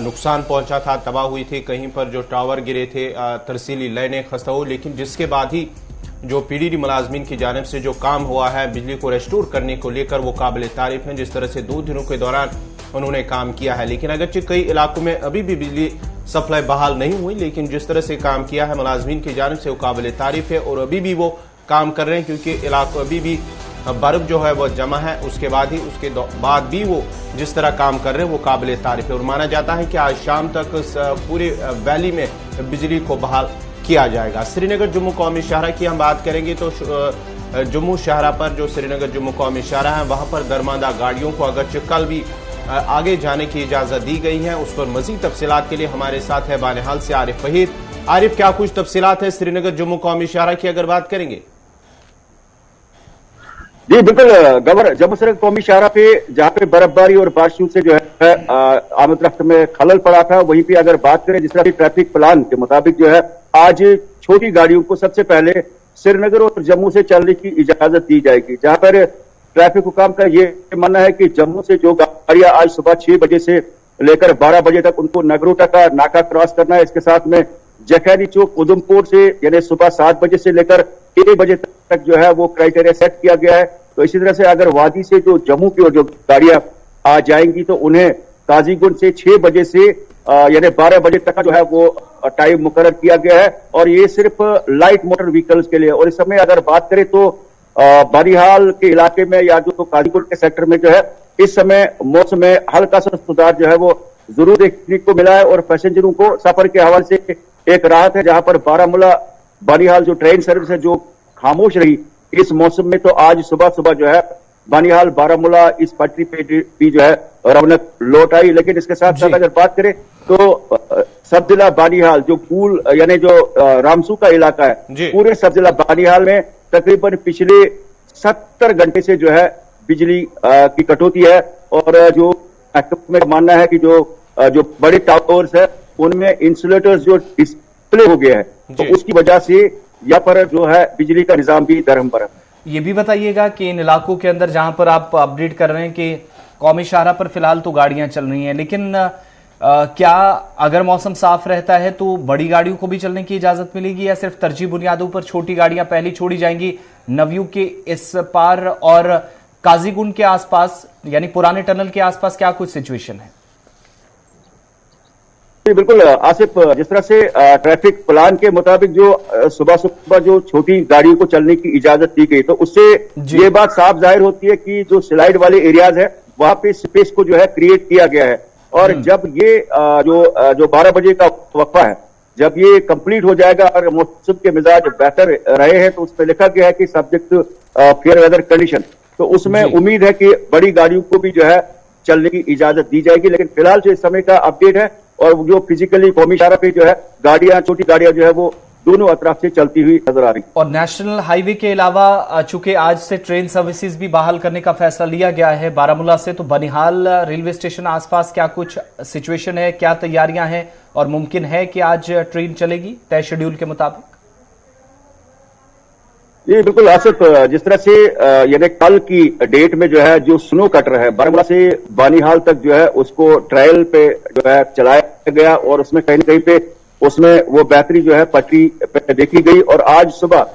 नुकसान पहुंचा था, तबाह हुई थी। कहीं पर जो टावर गिरे थे, तरसीली लाइनें खस्ता हुई, लेकिन जिसके बाद ही जो पीडीडी मुलाजमीन की जानिब से जो काम हुआ है बिजली को रेस्टोर करने को लेकर वो काबिल तारीफ है। जिस तरह से 2 दिनों के दौरान उन्होंने काम किया है, लेकिन अगरचे कई इलाकों में अभी भी बिजली सप्लाई बहाल नहीं हुई, लेकिन जिस तरह से काम किया है मुलाजमीन की जानिब से वो काबिल तारीफ है। और अभी भी वो काम कर रहे हैं क्योंकि इलाकों अभी भी बर्फ जो है वो जमा है, उसके बाद भी वो जिस तरह काम कर रहे हैं वो काबिल तारीफ है। और माना जाता है कि आज शाम तक पूरे वैली में बिजली को बहाल किया जाएगा। श्रीनगर जम्मू कौमी शाहरा की हम बात करेंगे तो जम्मू शाहरा पर जो श्रीनगर जम्मू कौमी शाहरा है वहां पर दरमादा गाड़ियों को अगरचे कल भी आगे जाने की इजाजत दी गई है। उस पर मजीद तफसीलात के लिए हमारे साथ है बानिहाल से आरिफ वहीद। आरिफ, क्या कुछ तफसीलात है श्रीनगर जम्मू कौमी शाहरा की अगर बात करेंगे? जी बिल्कुल गवर्नर, जम्मू श्रीनगर कौमी शाहरा पे जहां पे बर्फबारी और बारिशों से जो है आमद रफ्त में खलल पड़ा था, वहीं पे अगर बात करें जिस तरह ट्रैफिक प्लान के मुताबिक जो है आज छोटी गाड़ियों को सबसे पहले श्रीनगर और जम्मू से चलने की इजाजत दी जाएगी। जहां पर ट्रैफिक हुकाम का ये मानना है कि जम्मू से जो गाड़ियां आज सुबह 6 बजे से लेकर 12 बजे तक उनको नगरोटा का नाका क्रॉस करना है। इसके साथ में जखैनी चौक उधमपुर से यानी सुबह 7 बजे से लेकर 1 बजे तक जो है वो क्राइटेरिया सेट किया गया है। तो इसी तरह से अगर वादी से जो जम्मू की ओर जो गाड़ियां आ जाएंगी तो उन्हें काजीगुंड से 6 बजे से यानी 12 बजे तक का जो है वो टाइम मुकर्रर किया गया है और ये सिर्फ लाइट मोटर व्हीकल्स के लिए। और इस समय अगर बात करें तो बनिहाल के इलाके में या जो काजीगुंड के सेक्टर में जो है इस समय मौसम में हल्का सा सुधार जो है वो जरूर देखने को मिला है और पैसेंजरों को सफर के हवाले से एक राहत है। जहां पर बारामूला बनिहाल जो ट्रेन सर्विस है जो खामोश रही इस मौसम में, तो आज सुबह सुबह जो है बनिहाल बारामूला इस पटरी पे भी जो है रौनक लौट आई। लेकिन इसके साथ साथ अगर बात करें तो सब जिला बनिहाल जो कूल यानी जो रामसू का इलाका है, पूरे सब जिला बनिहाल में तकरीबन पिछले 70 घंटे से जो है बिजली की कटौती है। और जो मानना है कि जो बड़े टावर्स है उनमें इंसुलेटर्स जो डिस्प्ले हो गया है, तो उसकी वजह से यहाँ पर जो है बिजली का निजाम भी दरहम पर है। ये भी बताइएगा कि इन इलाकों के अंदर जहां पर आप अपडेट कर रहे हैं कि कौमी शाहरा पर फिलहाल तो गाड़ियां चल रही हैं, लेकिन क्या अगर मौसम साफ रहता है तो बड़ी गाड़ियों को भी चलने की इजाजत मिलेगी या सिर्फ तरजीह बुनियादों पर छोटी गाड़ियां पहले छोड़ी जाएंगी? नवयुग के इस पार और काजीगुंड के आसपास यानी पुराने टनल के आसपास क्या कुछ सिचुएशन है? बिल्कुल आसिफ, जिस तरह से ट्रैफिक प्लान के मुताबिक जो सुबह सुबह जो छोटी गाड़ियों को चलने की इजाजत दी गई, तो उससे ये बात साफ जाहिर होती है कि जो स्लाइड वाले एरियाज है वहां पे स्पेस को जो है क्रिएट किया गया है। और जब ये जो 12 बजे का वक्फा है जब ये कंप्लीट हो जाएगा और मौसम के मिजाज बेहतर रहे हैं तो उसमें लिखा गया है कि सब्जेक्ट फेयर वेदर कंडीशन, तो उसमें उम्मीद है कि बड़ी गाड़ियों को भी जो है चलने की इजाजत दी जाएगी। लेकिन फिलहाल जो इस समय का अपडेट है और जो फिजिकली कौमी शाहरा पे जो है गाड़ियां, छोटी गाड़ियां जो है वो दोनों अतराफ से चलती हुई नजर आ रही। और नेशनल हाईवे के अलावा चूंकि आज से ट्रेन सर्विसेज भी बहाल करने का फैसला लिया गया है बारामूला से, तो बनिहाल रेलवे स्टेशन आसपास क्या कुछ सिचुएशन है, क्या तैयारियां हैं और मुमकिन है कि आज ट्रेन चलेगी तय शेड्यूल के मुताबिक? ये बिल्कुल आसिफ, जिस तरह से यानी कल की डेट में जो है जो स्नो कटर है बारामूला से बानीहाल तक जो है उसको ट्रायल पे जो है चलाया गया और उसमें कहीं न कहीं पे उसमें वो बेहतरी जो है पटरी पे देखी गई और आज सुबह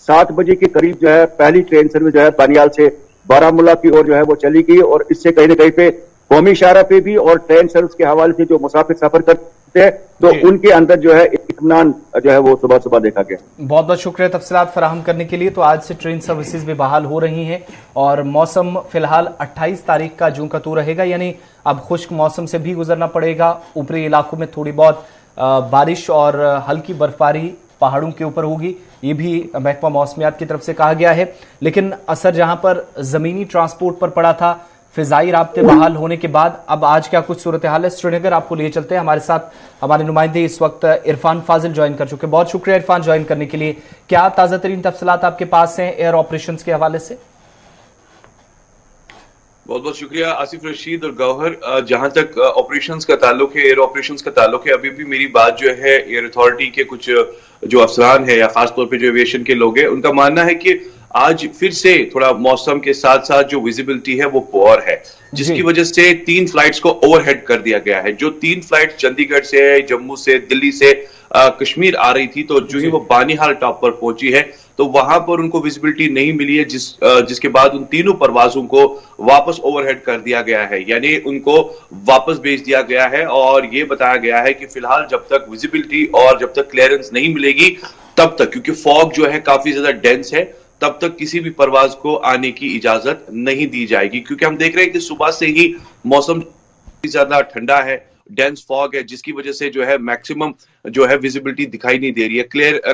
7 बजे के करीब जो है पहली ट्रेन सर्विस जो है बानीहाल से बारामूला की ओर जो है वो चली गई और इससे कहीं न कहीं पे कौमी शाहरा पे भी और ट्रेन सर्विस के हवाले से जो मुसाफिर सफर करते हैं तो उनके अंदर जो है इत्मीनान जो है वो सुबह सुबह देखा गया। बहुत बहुत शुक्रिया तफसीलात फराहम करने के लिए। तो आज से ट्रेन सर्विसेज भी बहाल हो रही हैं और मौसम फिलहाल 28 तारीख का जूं का तू रहेगा, यानी अब खुश्क मौसम से भी गुजरना पड़ेगा। ऊपरी इलाकों में थोड़ी बहुत बारिश और हल्की बर्फबारी पहाड़ों के ऊपर होगी, ये भी महकमा मौसमियात की तरफ से कहा गया है। लेकिन असर जहां पर जमीनी ट्रांसपोर्ट पर पड़ा था, फिजाई राब्ते बहाल होने के बाद अब आज क्या कुछ सूरत हाल है श्रीनगर, आपको लिए चलते हैं। हमारे साथ हमारे नुमाइंदे इस वक्त इरफान फाजिल ज्वाइन कर चुके हैं। बहुत शुक्रिया इरफान ज्वाइन करने के लिए। क्या ताजा तरीन तफसीलात आपके पास हैं एयर ऑपरेशन के हवाले से? बहुत बहुत शुक्रिया आसिफ रशीद और गौहर। जहां तक ऑपरेशंस का ताल्लुक है, एयर ऑपरेशंस का ताल्लुक है, अभी भी मेरी बात जो है एयर अथॉरिटी के कुछ जो अफसरान है या खासतौर पे जो एविएशन के लोग हैं उनका मानना है कि आज फिर से थोड़ा मौसम के साथ साथ जो विजिबिलिटी है वो पुअर है, जिसकी वजह से 3 फ्लाइट्स को ओवरहेड कर दिया गया है। जो 3 फ्लाइट्स चंडीगढ़ से, जम्मू से, दिल्ली से कश्मीर आ रही थी, तो जो ही वो बानीहाल टॉप पर पहुंची है तो वहां पर उनको विजिबिलिटी नहीं मिली है, जिसके बाद उन तीनों परवाजों को वापस ओवरहेड कर दिया गया है, यानी उनको वापस भेज दिया गया है। और ये बताया गया है कि फिलहाल जब तक विजिबिलिटी और जब तक क्लियरेंस नहीं मिलेगी तब तक, क्योंकि फॉग जो है काफी ज्यादा डेंस है, तब तक किसी भी परवाज को आने की इजाजत नहीं दी जाएगी। क्योंकि हम देख रहे हैं कि सुबह से ही मौसम ज्यादा ठंडा है, डेंस फॉग है, जिसकी वजह से जो है मैक्सिमम जो है विजिबिलिटी दिखाई नहीं दे रही है,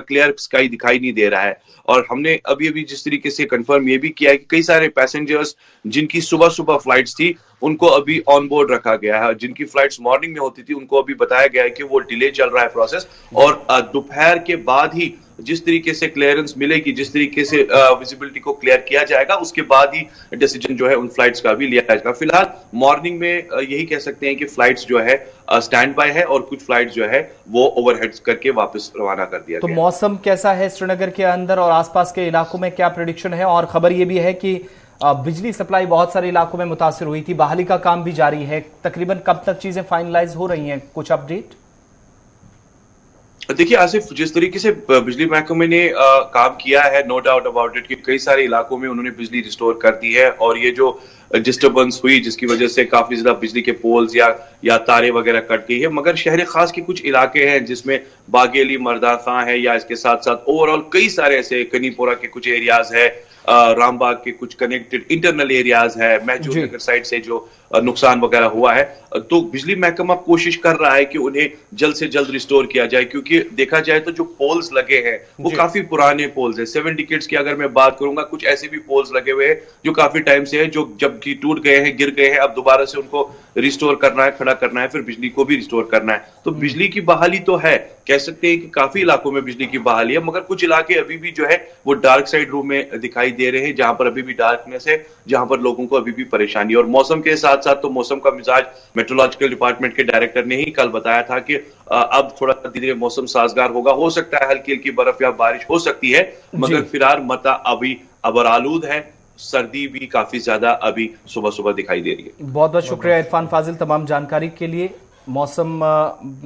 क्लियर स्काई दिखाई नहीं दे रहा है। और हमने अभी अभी जिस तरीके से कंफर्म ये भी किया है कि कई सारे पैसेंजर्स जिनकी सुबह सुबह फ्लाइट्स थी उनको अभी ऑन बोर्ड रखा गया है, जिनकी फ्लाइट्स मॉर्निंग में होती थी उनको अभी बताया गया है कि वो डिले चल रहा है प्रोसेस, और दोपहर के बाद ही जिस तरीके से क्लियरेंस मिलेगी, जिस तरीके से विजिबिलिटी को क्लियर किया जाएगा, उसके बाद ही डिसीजन जो है उन फ्लाइट्स का भी लिया जाएगा। फिलहाल मॉर्निंग में यही कह सकते हैं कि फ्लाइट्स जो है स्टैंड बाय है और कुछ फ्लाइट्स जो है वो ओवरहेड्स करके वापस रवाना कर दिया गया। तो मौसम कैसा है श्रीनगर के अंदर और आसपास के इलाकों में, क्या प्रेडिक्शन है? और खबर ये भी है कि बिजली सप्लाई बहुत सारे इलाकों में मुतासिर हुई थी, बहाली का काम भी जारी है, तकरीबन कब तक चीजें फाइनलाइज हो रही हैं, कुछ अपडेट? देखिए आसिफ, जिस तरीके से बिजली महकमे ने काम किया है, नो डाउट अबाउट इट, कि कई सारे इलाकों में उन्होंने बिजली रिस्टोर कर दी है, और ये जो डिस्टर्बेंस हुई जिसकी वजह से काफी ज्यादा बिजली के पोल्स या तारे वगैरह कट गई है, मगर शहर खास के कुछ इलाके हैं जिसमें बागेली, मर्दा खां है, या इसके साथ साथ ओवरऑल कई सारे ऐसे कनीपोरा के कुछ एरियाज है, रामबाग के कुछ कनेक्टेड इंटरनल एरियाज है, महजूर नगर साइड से जो नुकसान वगैरह हुआ है, तो बिजली महकमा कोशिश कर रहा है कि उन्हें जल्द से जल्द रिस्टोर किया जाए। क्योंकि देखा जाए तो जो पोल्स लगे हैं वो काफी पुराने पोल्स हैं, 7 डिकेड्स की अगर मैं बात करूंगा, कुछ ऐसे भी पोल्स लगे हुए हैं जो काफी टाइम से है, जो जब की टूट गए हैं, गिर गए हैं, अब दोबारा से उनको रिस्टोर करना है, खड़ा करना है, फिर बिजली को भी रिस्टोर करना है। तो बिजली की बहाली तो है, कह सकते हैं कि काफी इलाकों में बिजली की बहाली है, मगर कुछ इलाके अभी भी जो है वो डार्क साइड रूम में दिखाई दे रहे हैं, जहां पर अभी भी डार्कनेस है, जहां पर लोगों को अभी भी परेशानी है। और मौसम के साथ साथ तो मौसम का मिजाज मेट्रोलॉजिकल डिपार्टमेंट के डायरेक्टर ने ही कल बताया था कि अब थोड़ा धीरे धीरे मौसम साजगार होगा, हो सकता है हल्की हल्की बर्फ या बारिश हो सकती है, मगर फिलहाल मता अभी अबरालूद है, सर्दी भी काफी ज्यादा अभी सुबह सुबह दिखाई दे रही है। बहुत बहुत शुक्रिया इरफान फाजिल तमाम जानकारी के लिए। मौसम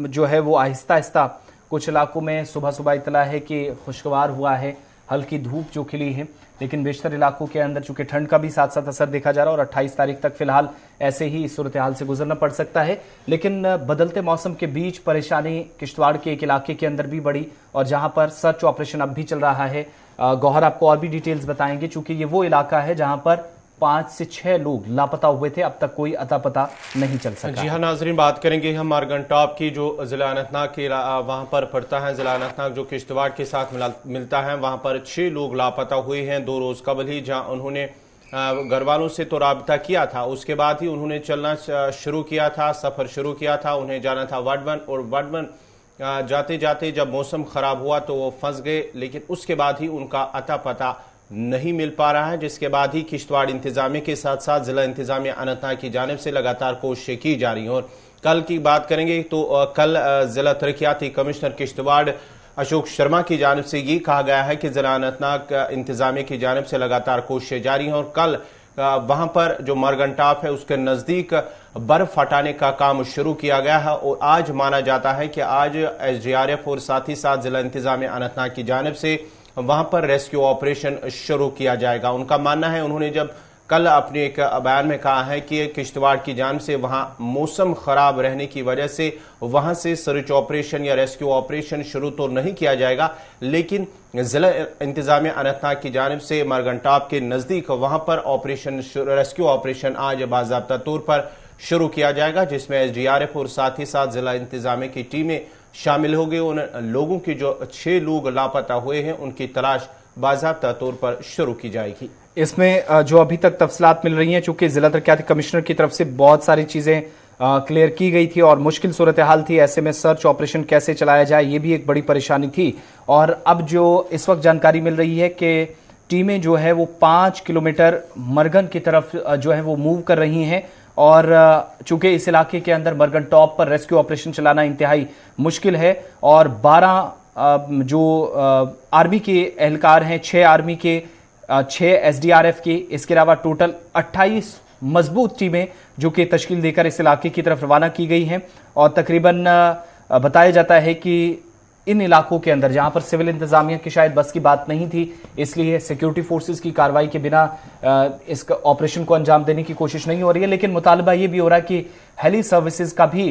जो है वो आहिस्ता आहिस्ता कुछ इलाकों में सुबह सुबह इतला है कि खुशगवार हुआ है, हल्की धूप जो खिली है, लेकिन बेशतर इलाकों के अंदर चूंकि ठंड का भी साथ साथ असर देखा जा रहा है और 28 तारीख तक फिलहाल ऐसे ही इस सूरत हाल से गुजरना पड़ सकता है। लेकिन बदलते मौसम के बीच परेशानी किश्तवाड़ के एक इलाके के अंदर भी बढ़ी, और जहां पर सर्च ऑपरेशन अब भी चल रहा है। गौहर आपको और भी डिटेल्स बताएंगे, चूंकि ये वो इलाका है जहां पर 5 से 6 लोग लापता हुए थे। अब तक कोई अता पता नहीं चल सका। जी हाँ नाजरीन, बात करेंगे हम मारगन टॉप की, जो जिला अनंतनाग के वहां पर पड़ता है। जिला अनंतनाग जो किश्तवाड़ के साथ मिलता है, वहां पर 6 लोग लापता हुए हैं 2 रोज कबल ही, जहां उन्होंने घर वालों से तो राबता किया था, उसके बाद ही उन्होंने चलना शुरू किया था, सफर शुरू किया था। उन्हें जाना था वाडवन, और वाडवन जाते जाते जब मौसम खराब हुआ तो वो फंस गए, लेकिन उसके बाद ही उनका अता पता नहीं मिल पा रहा है, जिसके बाद ही किश्तवाड़ इंतजामिया के साथ साथ जिला इंतजामिया अनंतनाग की जानिब से लगातार कोशिशें की जा रही हैं। और कल की बात करेंगे तो कल जिला तरक्याती कमिश्नर किश्तवाड़ अशोक शर्मा की जानिब से ये कहा गया है कि जिला अनंतनाग इंतजामिया की जानिब से लगातार कोशिशें जारी हैं, और कल वहां पर जो मारगन टॉप है उसके नजदीक बर्फ हटाने का काम शुरू किया गया है। और आज माना जाता है कि आज SDRF और साथ ही साथ जिला इंतजामिया अनंतनाग की जानिब से वहां पर रेस्क्यू ऑपरेशन शुरू किया जाएगा। उनका मानना है, उन्होंने जब कल अपने एक बयान में कहा है कि किश्तवाड़ की जानिब से वहां मौसम खराब रहने की वजह से वहां से सर्च ऑपरेशन या रेस्क्यू ऑपरेशन शुरू तो नहीं किया जाएगा, लेकिन जिला इंतजामिया अनंतनाग की जानिब से मारगन टॉप के नजदीक वहां पर रेस्क्यू ऑपरेशन आज बाज़ाब्ता तौर पर शुरू किया जाएगा, जिसमें SDRF और साथ ही साथ जिला इंतजामिया की टीमें शामिल होंगे। उन लोगों की जो 6 लोग लापता हुए हैं उनकी तलाश बाज़ाब्ता तौर पर शुरू की जाएगी। इसमें जो अभी तक तफसीलात मिल रही हैं, चूंकि जिला तरक्याती कमिश्नर की तरफ से बहुत सारी चीजें क्लियर की गई थी और मुश्किल सूरत हाल थी, ऐसे में सर्च ऑपरेशन कैसे चलाया जाए ये भी एक बड़ी परेशानी थी। और अब जो इस वक्त जानकारी मिल रही है कि टीमें जो है वो 5 किलोमीटर मरगन की तरफ जो है वो मूव कर रही हैं, और चूंकि इस इलाके के अंदर मरगन टॉप पर रेस्क्यू ऑपरेशन चलाना इंतहाई मुश्किल है, और 12 जो आर्मी के एहलकार हैं, 6 आर्मी के, 6 SDRF के, इसके अलावा टोटल 28 मजबूत टीमें जो कि तश्कील देकर इस इलाके की तरफ रवाना की गई हैं। और तकरीबन बताया जाता है कि इन इलाकों के अंदर जहां पर सिविल इंतजामिया की शायद बस की बात नहीं थी, इसलिए सिक्योरिटी फोर्सेस की कार्रवाई के बिना इस ऑपरेशन को अंजाम देने की कोशिश नहीं हो रही है। लेकिन मुतालबा ये भी हो रहा है कि हेली सर्विसेज का भी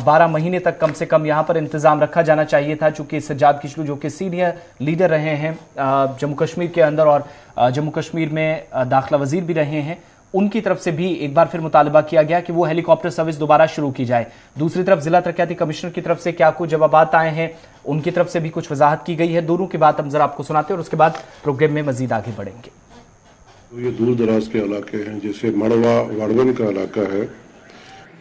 12 महीने तक कम से कम यहां पर इंतजाम रखा जाना चाहिए था, चूंकि सज्जाद किचलू जो कि सीनियर लीडर रहे हैं जम्मू कश्मीर के अंदर और जम्मू कश्मीर में दाखिला वजीर भी रहे हैं, उनकी तरफ से भी एक बार फिर मुतालबा किया गया कि वो हेलीकॉप्टर सर्विस दोबारा शुरू की जाए। दूसरी तरफ जिला तरक्याती कमिश्नर की तरफ से क्या कुछ जवाबात आए हैं, उनकी तरफ से भी कुछ वजाहत की गई है। दोनों की बात हम जरा आपको सुनाते हैं और उसके बाद प्रोग्राम में मजीद आगे बढ़ेंगे। तो ये दूर दराज के इलाके हैं, जैसे मड़वा वाड़वन का इलाका है,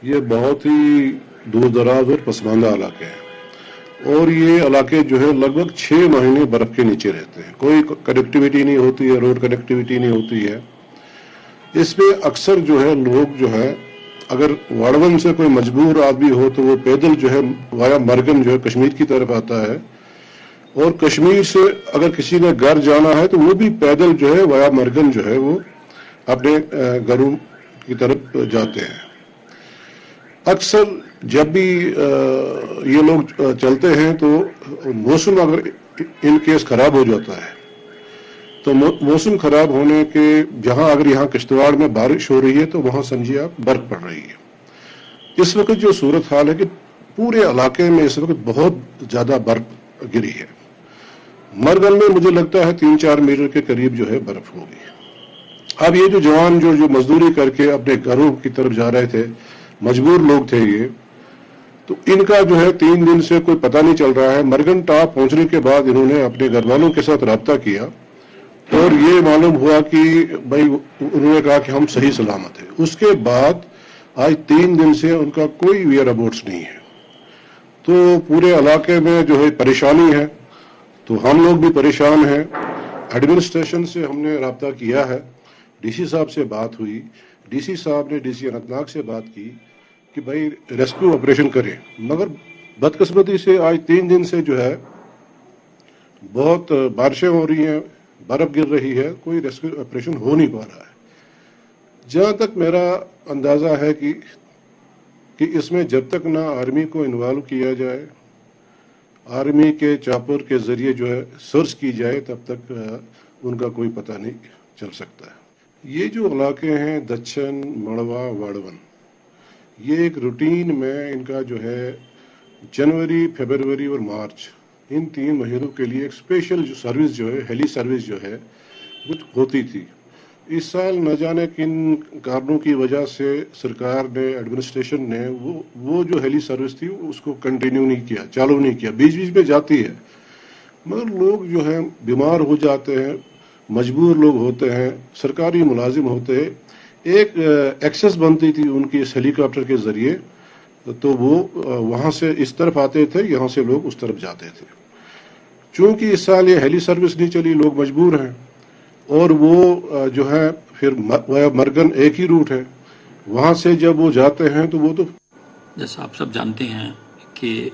ये बहुत ही दूर दराज और पसमानदा इलाके हैं, और ये इलाके जो है लगभग 6 महीने बर्फ के नीचे रहते हैं। कोई कनेक्टिविटी नहीं होती है, रोड कनेक्टिविटी नहीं होती है। इसमें अक्सर जो है लोग जो है, अगर वाड़वन से कोई मजबूर आदमी हो तो वो पैदल जो है वाया मरगन जो है कश्मीर की तरफ आता है, और कश्मीर से अगर किसी ने घर जाना है तो वो भी पैदल जो है वाया मरगन जो है वो अपने घरों की तरफ जाते हैं। अक्सर जब भी ये लोग चलते हैं तो मौसम अगर इन केस खराब हो जाता है तो मौसम खराब होने के जहां अगर यहाँ किश्तवाड़ में बारिश हो रही है तो वहां समझिए आप बर्फ पड़ रही है। इस वक्त जो सूरत हाल है कि पूरे इलाके में इस वक्त बहुत ज्यादा बर्फ गिरी है। मरगन में मुझे लगता है 3-4 मीटर के करीब जो है बर्फ होगी। अब ये जो जवान जो मजदूरी करके अपने घरों की तरफ जा रहे थे, मजबूर लोग थे ये, तो इनका जो है 3 दिन से कोई पता नहीं चल रहा है। मरगन टॉप पहुंचने के बाद इन्होंने अपने घर वालों के साथ रब्ता किया और ये मालूम हुआ कि भाई, उन्होंने कहा कि हम सही सलामत है। उसके बाद आज 3 दिन से उनका कोई वेयर अबाउट्स नहीं है। तो पूरे इलाके में जो है परेशानी है, तो हम लोग भी परेशान हैं। एडमिनिस्ट्रेशन से हमने रब्ता किया है, DC साहब से बात हुई, DC साहब ने DC अनंतनाग से बात की कि भाई रेस्क्यू ऑपरेशन करें, मगर बदकिस्मती से आज 3 दिन से जो है बहुत बारिशें हो रही हैं, बर्फ गिर रही है, कोई रेस्क्यू ऑपरेशन हो नहीं पा रहा है। जहां तक मेरा अंदाजा है कि इसमें जब तक ना आर्मी को इन्वॉल्व किया जाए, आर्मी के चापर के जरिए जो है सर्च की जाए, तब तक उनका कोई पता नहीं चल सकता है। ये जो इलाके हैं दक्षिण, मड़वा, वाड़वन, ये एक रूटीन में इनका जो है जनवरी, फरवरी और मार्च, इन 3 महीनों के लिए एक स्पेशल जो सर्विस जो है, हेली सर्विस जो है कुछ होती थी। इस साल न जाने किन कारणों की वजह से सरकार ने, एडमिनिस्ट्रेशन ने वो जो हेली सर्विस थी उसको कंटिन्यू नहीं किया, चालू नहीं किया। बीच बीच में जाती है, मगर लोग जो हैं बीमार हो जाते हैं, मजबूर लोग होते हैं, सरकारी मुलाजिम होते हैं, एक एक्सेस बनती थी उनकी इस हेलीकॉप्टर के जरिए, तो वो वहां से इस तरफ आते थे, यहाँ से लोग उस तरफ जाते थे। चूंकि इस साल ये हेली सर्विस नहीं चली, लोग मजबूर हैं, और वो जो है फिर मरगन एक ही रूट है, वहां से जब वो जाते हैं तो वो तो जैसा आप सब जानते हैं कि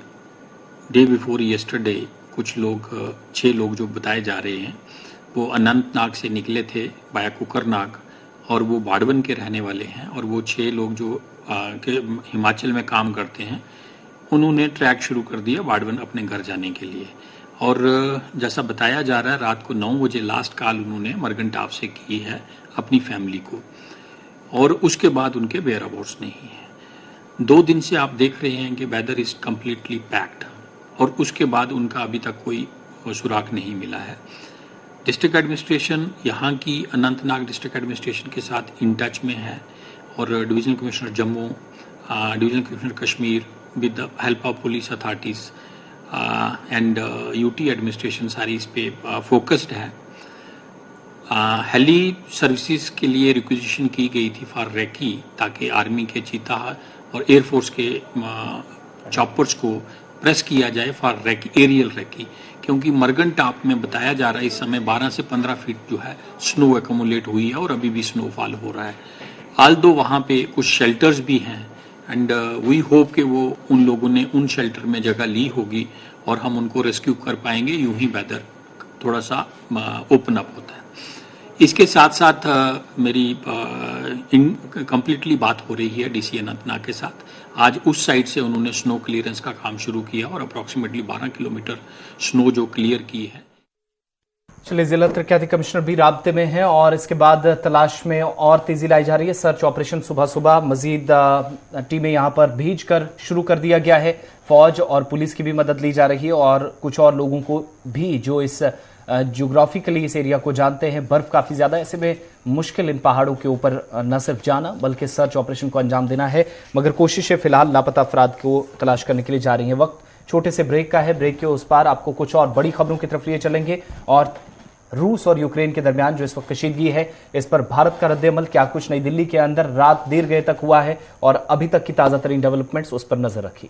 डे बिफोर यस्टरडे कुछ लोग 6 लोग जो बताए जा रहे हैं वो अनंतनाग से निकले थे बाया कुकरनाग, और वो बाड़वन के रहने वाले हैं। और वो 6 लोग जो हिमाचल में काम करते हैं उन्होंने ट्रैक शुरू कर दिया बाड़वन अपने घर जाने के लिए। और जैसा बताया जा रहा है रात को 9 बजे लास्ट कॉल उन्होंने मरगन टॉप से की है अपनी फैमिली को, और उसके बाद उनके वेयर अबाउट्स नहीं है। 2 दिन से आप देख रहे हैं कि वेदर इज कम्प्लीटली पैक्ड, और उसके बाद उनका अभी तक कोई सुराग नहीं मिला है। डिस्ट्रिक्ट एडमिनिस्ट्रेशन यहाँ की अनंतनाग डिस्ट्रिक्ट एडमिनिस्ट्रेशन के साथ इन टच में है, और divisional commissioner Jammu, divisional commissioner Kashmir with the help of police authorities and UT administration सारी इस पे फोकस्ड है। हेली सर्विसेज के लिए रिक्वेजिशन की गई थी फॉर रेकी, ताकि आर्मी के चीता और एयरफोर्स के चॉपर्स को प्रेस किया जाए फॉर रेकी, एरियल रेकी, क्योंकि मरगन टॉप में बताया जा रहा है इस समय 12 से 15 फीट जो है स्नो एकमुलेट हुई है और अभी भी स्नोफॉल हो रहा है। आल्दो वहाँ पे कुछ शेल्टर्स भी हैं, एंड वी होप कि वो उन लोगों ने उन शेल्टर में जगह ली होगी और हम उनको रेस्क्यू कर पाएंगे, यूं ही वेदर थोड़ा सा ओपन अप होता है। इसके साथ साथ मेरी कंप्लीटली बात हो रही है डीसी अनंतनाग के साथ। आज उस साइड से उन्होंने स्नो क्लियरेंस का काम शुरू किया और अप्रॉक्सीमेटली 12 किलोमीटर स्नो जो क्लियर की है। चलिए, जिला तरक्याती कमिश्नर भी राब्ते में हैं और इसके बाद तलाश में और तेजी लाई जा रही है। सर्च ऑपरेशन सुबह सुबह मजीद टीमें यहां पर भेज कर शुरू कर दिया गया है। फौज और पुलिस की भी मदद ली जा रही है और कुछ और लोगों को भी जो इस ज्योग्राफिकली इस एरिया को जानते हैं। बर्फ काफी ज्यादा, ऐसे में मुश्किल इन पहाड़ों के ऊपर न सिर्फ जाना बल्कि सर्च ऑपरेशन को अंजाम देना है, मगर कोशिशें फिलहाल लापता अफराद को तलाश करने के लिए जा रही हैं। वक्त छोटे से ब्रेक का है, ब्रेक के उस पार आपको कुछ और बड़ी खबरों की तरफ लिए चलेंगे और रूस और यूक्रेन के दरमियान जो इस वक्त कशीदगी है इस पर भारत का रद्द-ए-अमल क्या कुछ नई दिल्ली के अंदर रात देर गए तक हुआ है और अभी तक की ताजा तरीन डेवलपमेंट्स उस पर नजर रखी।